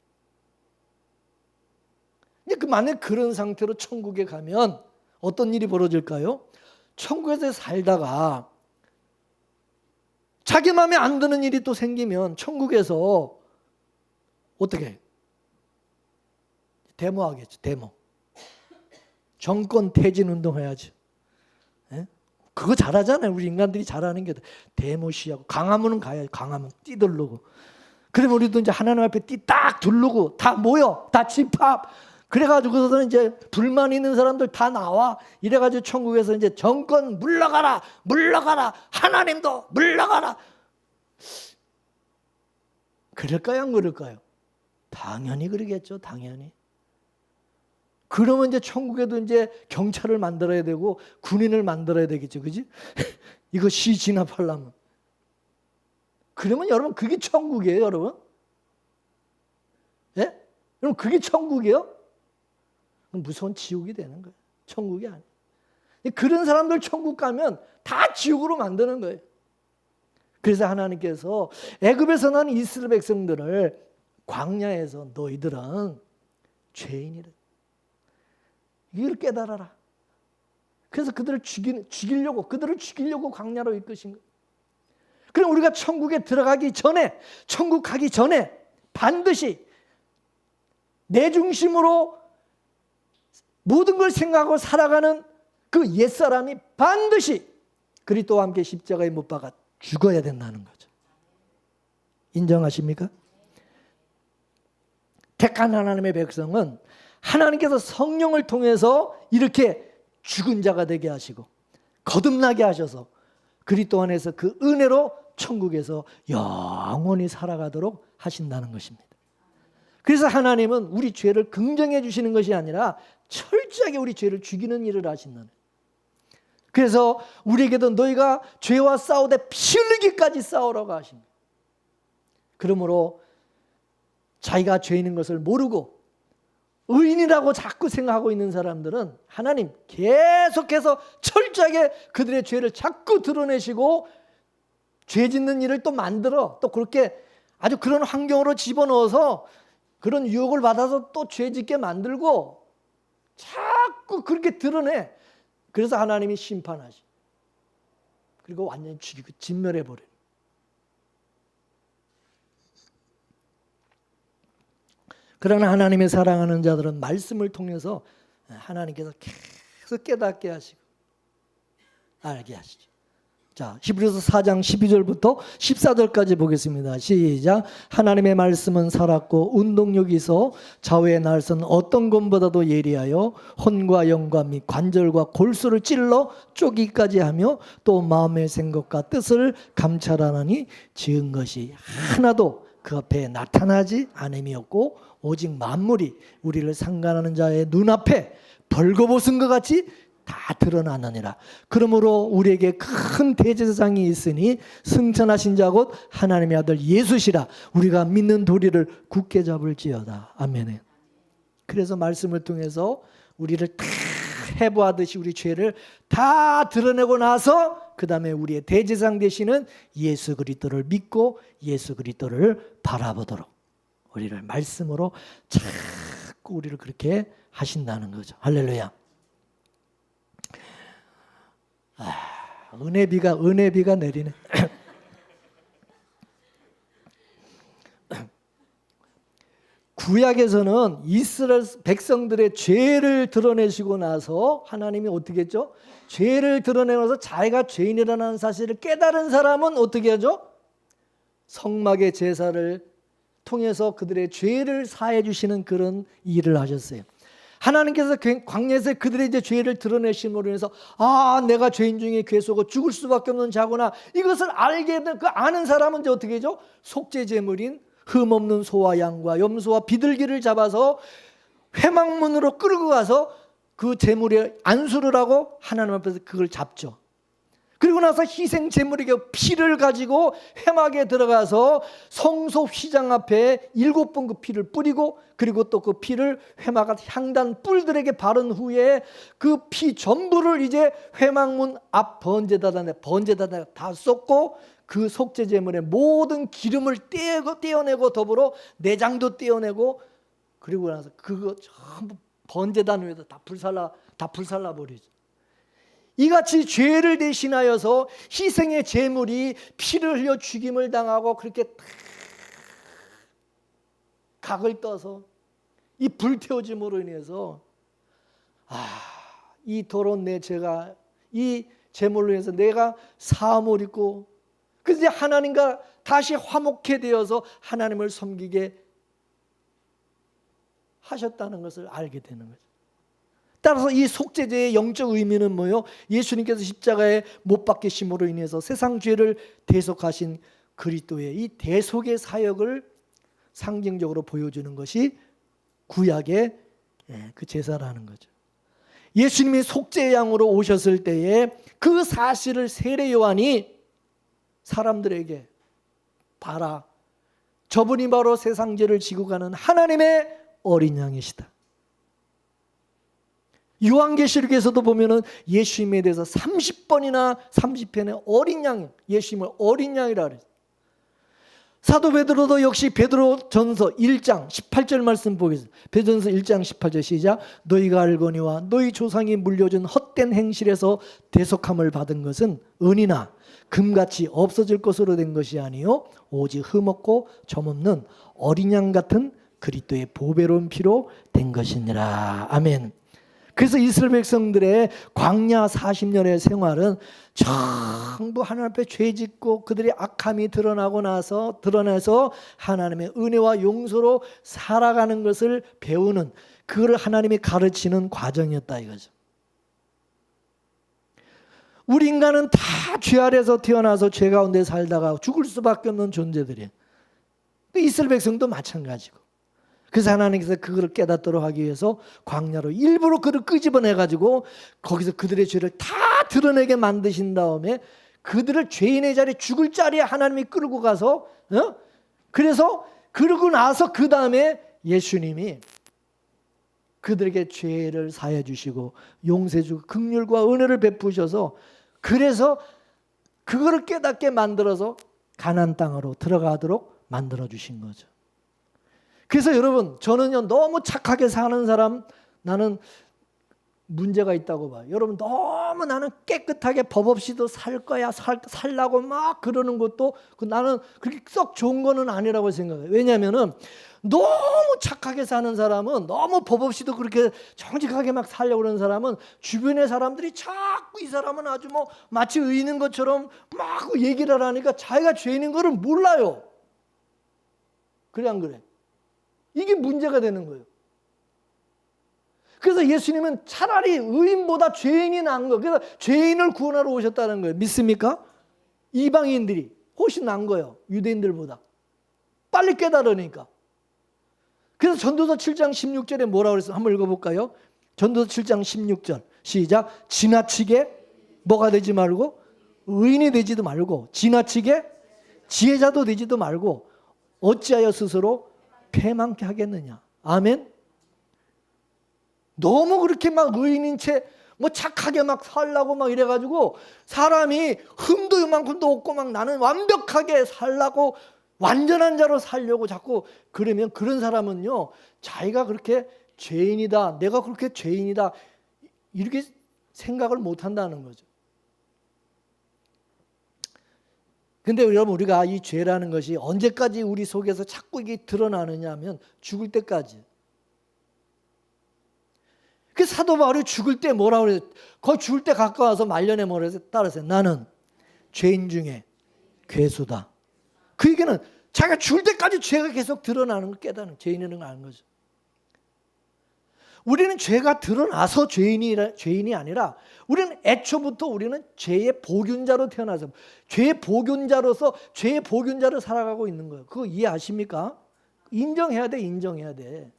만약 그런 상태로 천국에 가면 어떤 일이 벌어질까요? 천국에서 살다가 자기 마음에 안 드는 일이 또 생기면 천국에서 어떻게? 데모하겠죠. 데모. 정권 퇴진 운동해야지. 그거 잘하잖아요. 우리 인간들이 잘하는 게 데모 시하고 강화문은 가야지. 강화문 뛰들르고. 그러면 우리도 이제 하나님 앞에 띠 딱 두르고 다 모여, 다 집합. 그래가지고서는 이제 불만 있는 사람들 다 나와. 이래가지고 천국에서 이제 정권 물러가라, 물러가라. 하나님도 물러가라. 그럴까요, 안 그럴까요? 당연히 그러겠죠. 당연히. 그러면 이제 천국에도 이제 경찰을 만들어야 되고 군인을 만들어야 되겠죠. 그지? 이거 시 진압하려면. 그러면 여러분 그게 천국이에요, 여러분? 예? 여러분 그게 천국이에요? 무서운 지옥이 되는 거예요. 천국이 아니에요. 그런 사람들 천국 가면 다 지옥으로 만드는 거예요. 그래서 하나님께서 애굽에서 난 이스라엘 백성들을 광야에서 너희들은 죄인이래. 이걸 깨달아라. 그래서 그들을 죽이려고 광야로 이끄신 거예요. 그럼 우리가 천국에 들어가기 전에, 천국 가기 전에 반드시 내 중심으로 모든 걸 생각하고 살아가는 그 옛사람이 반드시 그리스도와 함께 십자가에 못 박아 죽어야 된다는 거죠. 인정하십니까? 택한 하나님의 백성은 하나님께서 성령을 통해서 이렇게 죽은 자가 되게 하시고 거듭나게 하셔서 그리스도 안에서 그 은혜로 천국에서 영원히 살아가도록 하신다는 것입니다. 그래서 하나님은 우리 죄를 긍정해 주시는 것이 아니라 철저하게 우리 죄를 죽이는 일을 하신다는 거예요. 그래서 우리에게도 너희가 죄와 싸우되 피 흘리기까지 싸우라고 하십니다. 그러므로 자기가 죄인인 것을 모르고 의인이라고 자꾸 생각하고 있는 사람들은 하나님 계속해서 철저하게 그들의 죄를 자꾸 드러내시고 죄 짓는 일을 또 만들어 또 그렇게 아주 그런 환경으로 집어넣어서 그런 유혹을 받아서 또 죄 짓게 만들고 자꾸 그렇게 드러내. 그래서 하나님이 심판하시. 그리고 완전히 죽이고 진멸해버려요. 그러나 하나님의 사랑하는 자들은 말씀을 통해서 하나님께서 계속 깨닫게 하시고 알게 하시죠. 자, 히브리서 4장 12절부터 14절까지 보겠습니다. 시작. 하나님의 말씀은 살았고 운동력이 있어 좌우의 날선 어떤 것보다도 예리하여 혼과 영과 및 관절과 골수를 찔러 쪼기까지 하며 또 마음의 생각과 뜻을 감찰하나니 지은 것이 하나도 그 앞에 나타나지 않음이었고 오직 만물이 우리를 상관하는 자의 눈앞에 벌거벗은 것 같이 다 드러나느니라. 그러므로 우리에게 큰 대제사장이 있으니 승천하신 자 곧 하나님의 아들 예수시라. 우리가 믿는 도리를 굳게 잡을지어다. 아멘. 그래서 말씀을 통해서 우리를 다 해부하듯이 우리 죄를 다 드러내고 나서 그 다음에 우리의 대제사장 되시는 예수 그리스도를 믿고 예수 그리스도를 바라보도록 우리를 말씀으로 자꾸 우리를 그렇게 하신다는 거죠. 할렐루야. 은혜비가 내리네. 구약에서는 이스라엘 백성들의 죄를 드러내시고 나서 하나님이 어떻게 했죠? 죄를 드러내면서 자기가 죄인이라는 사실을 깨달은 사람은 어떻게 하죠? 성막의 제사를 통해서 그들의 죄를 사해 주시는 그런 일을 하셨어요. 하나님께서 광야에서 그들의 이제 죄를 드러내심으로 인해서 내가 죄인 중에 죄 속어 죽을 수밖에 없는 자구나. 이것을 알게 된 그 아는 사람은 이제 어떻게 하죠? 속죄 제물인 흠없는 소와 양과 염소와 비둘기를 잡아서 회막문으로 끌고 가서 그 제물에 안수를 하고 하나님 앞에서 그걸 잡죠. 그리고 나서 희생 제물에게 피를 가지고 회막에 들어가서 성소 휘장 앞에 7번 그 피를 뿌리고 그리고 또 그 피를 회막 향단 뿔들에게 바른 후에 그 피 전부를 이제 회막문 앞 번제단에 다 쏟고 그 속죄 제물의 모든 기름을 떼어내고 더불어 내장도 떼어내고 그리고 나서 그거 전부 번제단 위에다 다 불살라 버리죠. 이같이 죄를 대신하여서 희생의 제물이 피를 흘려 죽임을 당하고 그렇게 각을 떠서 이 불태워짐으로 인해서 이 더러운 내 죄가 이 제물로 인해서 내가 사함을 입고 그래서 하나님과 다시 화목해 되어서 하나님을 섬기게 하셨다는 것을 알게 되는 거죠. 따라서 이 속죄제의 영적 의미는 뭐예요? 예수님께서 십자가에 못 박히심으로 인해서 세상 죄를 대속하신 그리스도의 이 대속의 사역을 상징적으로 보여주는 것이 구약의 그 제사라는 거죠. 예수님이 속죄의 양으로 오셨을 때에 그 사실을 세례 요한이 사람들에게 봐라. 저분이 바로 세상 죄를 지고 가는 하나님의 어린 양이시다. 요한계시록에서도 보면은 예수님에 대해서 30번이나 30편에 어린 양, 예수님을 어린 양이라 그랬어요. 사도 베드로도 역시 베드로전서 1장 18절 말씀 보겠습니다. 베드로전서 1장 18절 시작. 너희가 알거니와 너희 조상이 물려준 헛된 행실에서 대속함을 받은 것은 은이나 금같이 없어질 것으로 된 것이 아니요 오직 흠없고 점없는 어린 양 같은 그리스도의 보배로운 피로 된 것이니라. 아멘. 그래서 이스라엘 백성들의 광야 40년의 생활은 전부 하나님 앞에 죄 짓고 그들의 악함이 드러나서 하나님의 은혜와 용서로 살아가는 것을 배우는, 그걸 하나님이 가르치는 과정이었다 이거죠. 우리 인간은 다 죄 아래에서 태어나서 죄 가운데 살다가 죽을 수밖에 없는 존재들이에요. 이스라엘 백성도 마찬가지고. 그래서 하나님께서 그걸 깨닫도록 하기 위해서 광야로 일부러 그를 끄집어내가지고 거기서 그들의 죄를 다 드러내게 만드신 다음에 그들을 죄인의 자리에, 죽을 자리에 하나님이 끌고 가서, 그래서 그러고 나서 그 다음에 예수님이 그들에게 죄를 사해 주시고 용서해 주고 긍휼과 은혜를 베푸셔서, 그래서 그거를 깨닫게 만들어서 가나안 땅으로 들어가도록 만들어 주신 거죠. 그래서 여러분, 저는요, 너무 착하게 사는 사람, 나는 문제가 있다고 봐요. 여러분, 너무 나는 깨끗하게 법 없이도 살 거야, 살라고 막 그러는 것도 나는 그렇게 썩 좋은 거는 아니라고 생각해요. 왜냐하면은 너무 착하게 사는 사람은, 너무 법 없이도 그렇게 정직하게 막 살려고 그러는 사람은 주변의 사람들이 자꾸 이 사람은 아주 뭐 마치 의인인 것처럼 막 얘기를 하니까 자기가 죄인인 거를 몰라요. 그래 안 그래? 이게 문제가 되는 거예요. 그래서 예수님은 차라리 의인보다 죄인이 나은 거예요. 그래서 죄인을 구원하러 오셨다는 거예요. 믿습니까? 이방인들이 훨씬 나은 거예요. 유대인들보다. 빨리 깨달으니까. 그래서 전도서 7장 16절에 뭐라고 그랬어요? 한번 읽어볼까요? 전도서 7장 16절 시작. 지나치게 뭐가 되지 말고, 의인이 되지도 말고, 지나치게 지혜자도 되지도 말고, 어찌하여 스스로 패망케 하겠느냐. 아멘. 너무 그렇게 막 의인인 채 뭐 착하게 막 살라고 막 이래가지고 사람이 흠도 요만큼도 없고 막 나는 완벽하게 살라고 완전한 자로 살려고 자꾸 그러면, 그런 사람은요, 자기가 그렇게 죄인이다, 내가 그렇게 죄인이다, 이렇게 생각을 못 한다는 거죠. 근데 여러분, 우리가 이 죄라는 것이 언제까지 우리 속에서 자꾸 이게 드러나느냐 하면 죽을 때까지. 그 사도 바울이 죽을 때 뭐라고 그래요? 거의 죽을 때 가까워서 말년에 뭐라고 해서 따라서요. 나는 죄인 중에 괴수다. 그 얘기는 자기가 죽을 때까지 죄가 계속 드러나는 걸 깨닫는, 죄인이라는 걸 아는 거죠. 우리는 죄가 드러나서 죄인이 아니라 우리는 애초부터 우리는 죄의 복균자로 태어나서 죄의 복균자로서 죄의 복균자로 살아가고 있는 거예요. 그거 이해하십니까? 인정해야 돼, 인정해야 돼.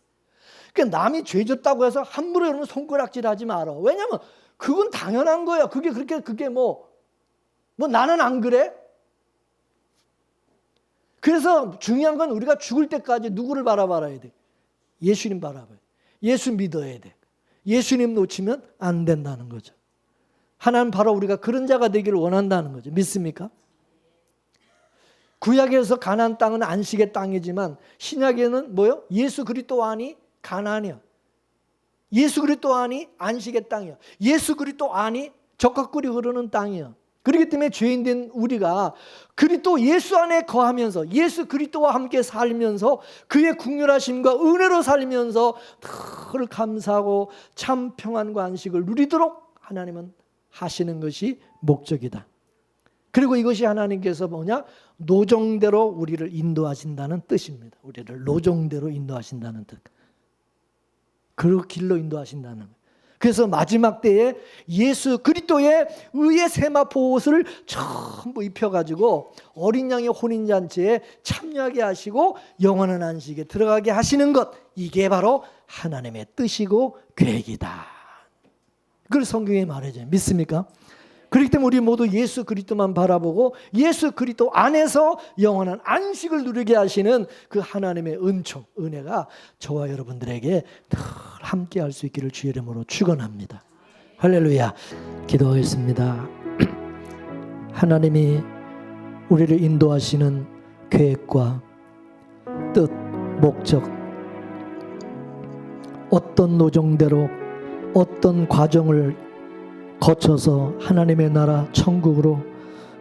그러니까 남이 죄 졌다고 해서 함부로 여러분 손가락질 하지 마라. 왜냐하면 그건 당연한 거야. 그게 뭐 나는 안 그래? 그래서 중요한 건 우리가 죽을 때까지 누구를 바라봐야 돼? 예수님 바라봐야 돼. 예수 믿어야 돼. 예수님 놓치면 안 된다는 거죠. 하나님 바로 우리가 그런 자가 되기를 원한다는 거죠. 믿습니까? 구약에서 가나안 땅은 안식의 땅이지만 신약에는 뭐요? 예수 그리스도 안이 가나안이야. 예수 그리스도 안이 안식의 땅이야. 예수 그리스도 안이 젖과 꿀이 흐르는 땅이야. 그렇기 때문에 죄인된 우리가 그리스도 예수 안에 거하면서 예수 그리스도와 함께 살면서 그의 긍휼하심과 은혜로 살면서 늘 감사하고 참 평안과 안식을 누리도록 하나님은 하시는 것이 목적이다. 그리고 이것이 하나님께서 뭐냐? 노정대로 우리를 인도하신다는 뜻입니다. 우리를 노정대로 인도하신다는 뜻. 그 길로 인도하신다는 거예요. 그래서 마지막 때에 예수 그리스도의 의의 세마포 옷을 전부 입혀가지고 어린 양의 혼인잔치에 참여하게 하시고 영원한 안식에 들어가게 하시는 것, 이게 바로 하나님의 뜻이고 계획이다. 그걸 성경에 말해줘요. 믿습니까? 그렇기 때문에 우리 모두 예수 그리스도만 바라보고 예수 그리스도 안에서 영원한 안식을 누리게 하시는 그 하나님의 은총, 은혜가 저와 여러분들에게 늘 함께 할 수 있기를 주의 이름으로 축원합니다. 할렐루야. 기도하겠습니다. 하나님이 우리를 인도하시는 계획과 뜻, 목적, 어떤 노정대로 어떤 과정을 거쳐서 하나님의 나라 천국으로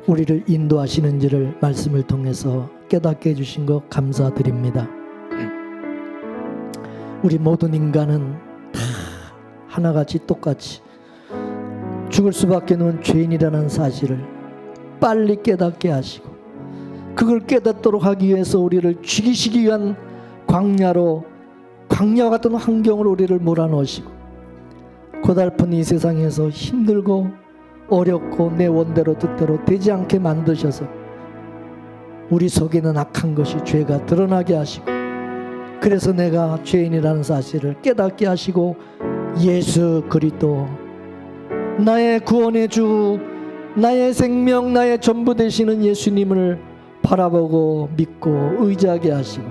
우리를 인도하시는지를 말씀을 통해서 깨닫게 해주신 것 감사드립니다. 우리 모든 인간은 다 하나같이 똑같이 죽을 수밖에 없는 죄인이라는 사실을 빨리 깨닫게 하시고, 그걸 깨닫도록 하기 위해서 우리를 죽이시기 위한 광야와 같은 환경으로 우리를 몰아넣으시고, 고달픈 이 세상에서 힘들고 어렵고 내 원대로 뜻대로 되지 않게 만드셔서 우리 속에는 악한 것이, 죄가 드러나게 하시고, 그래서 내가 죄인이라는 사실을 깨닫게 하시고, 예수 그리스도 나의 구원의 주, 나의 생명, 나의 전부 되시는 예수님을 바라보고 믿고 의지하게 하시고,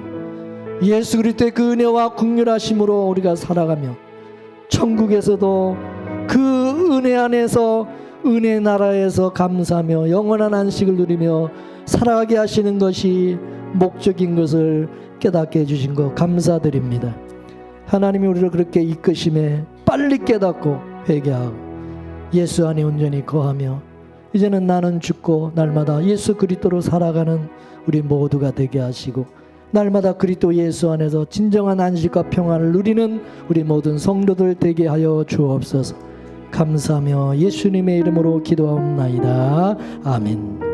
예수 그리스도의 그 은혜와 긍휼하심으로 우리가 살아가며 천국에서도 그 은혜 안에서, 은혜 나라에서 감사하며 영원한 안식을 누리며 살아가게 하시는 것이 목적인 것을 깨닫게 해주신 것 감사드립니다. 하나님이 우리를 그렇게 이끄심에 빨리 깨닫고 회개하고 예수 안에 온전히 거하며, 이제는 나는 죽고 날마다 예수 그리스도로 살아가는 우리 모두가 되게 하시고, 날마다 그리스도 예수 안에서 진정한 안식과 평안을 누리는 우리 모든 성도들 되게 하여 주옵소서. 감사하며 예수님의 이름으로 기도하옵나이다. 아멘.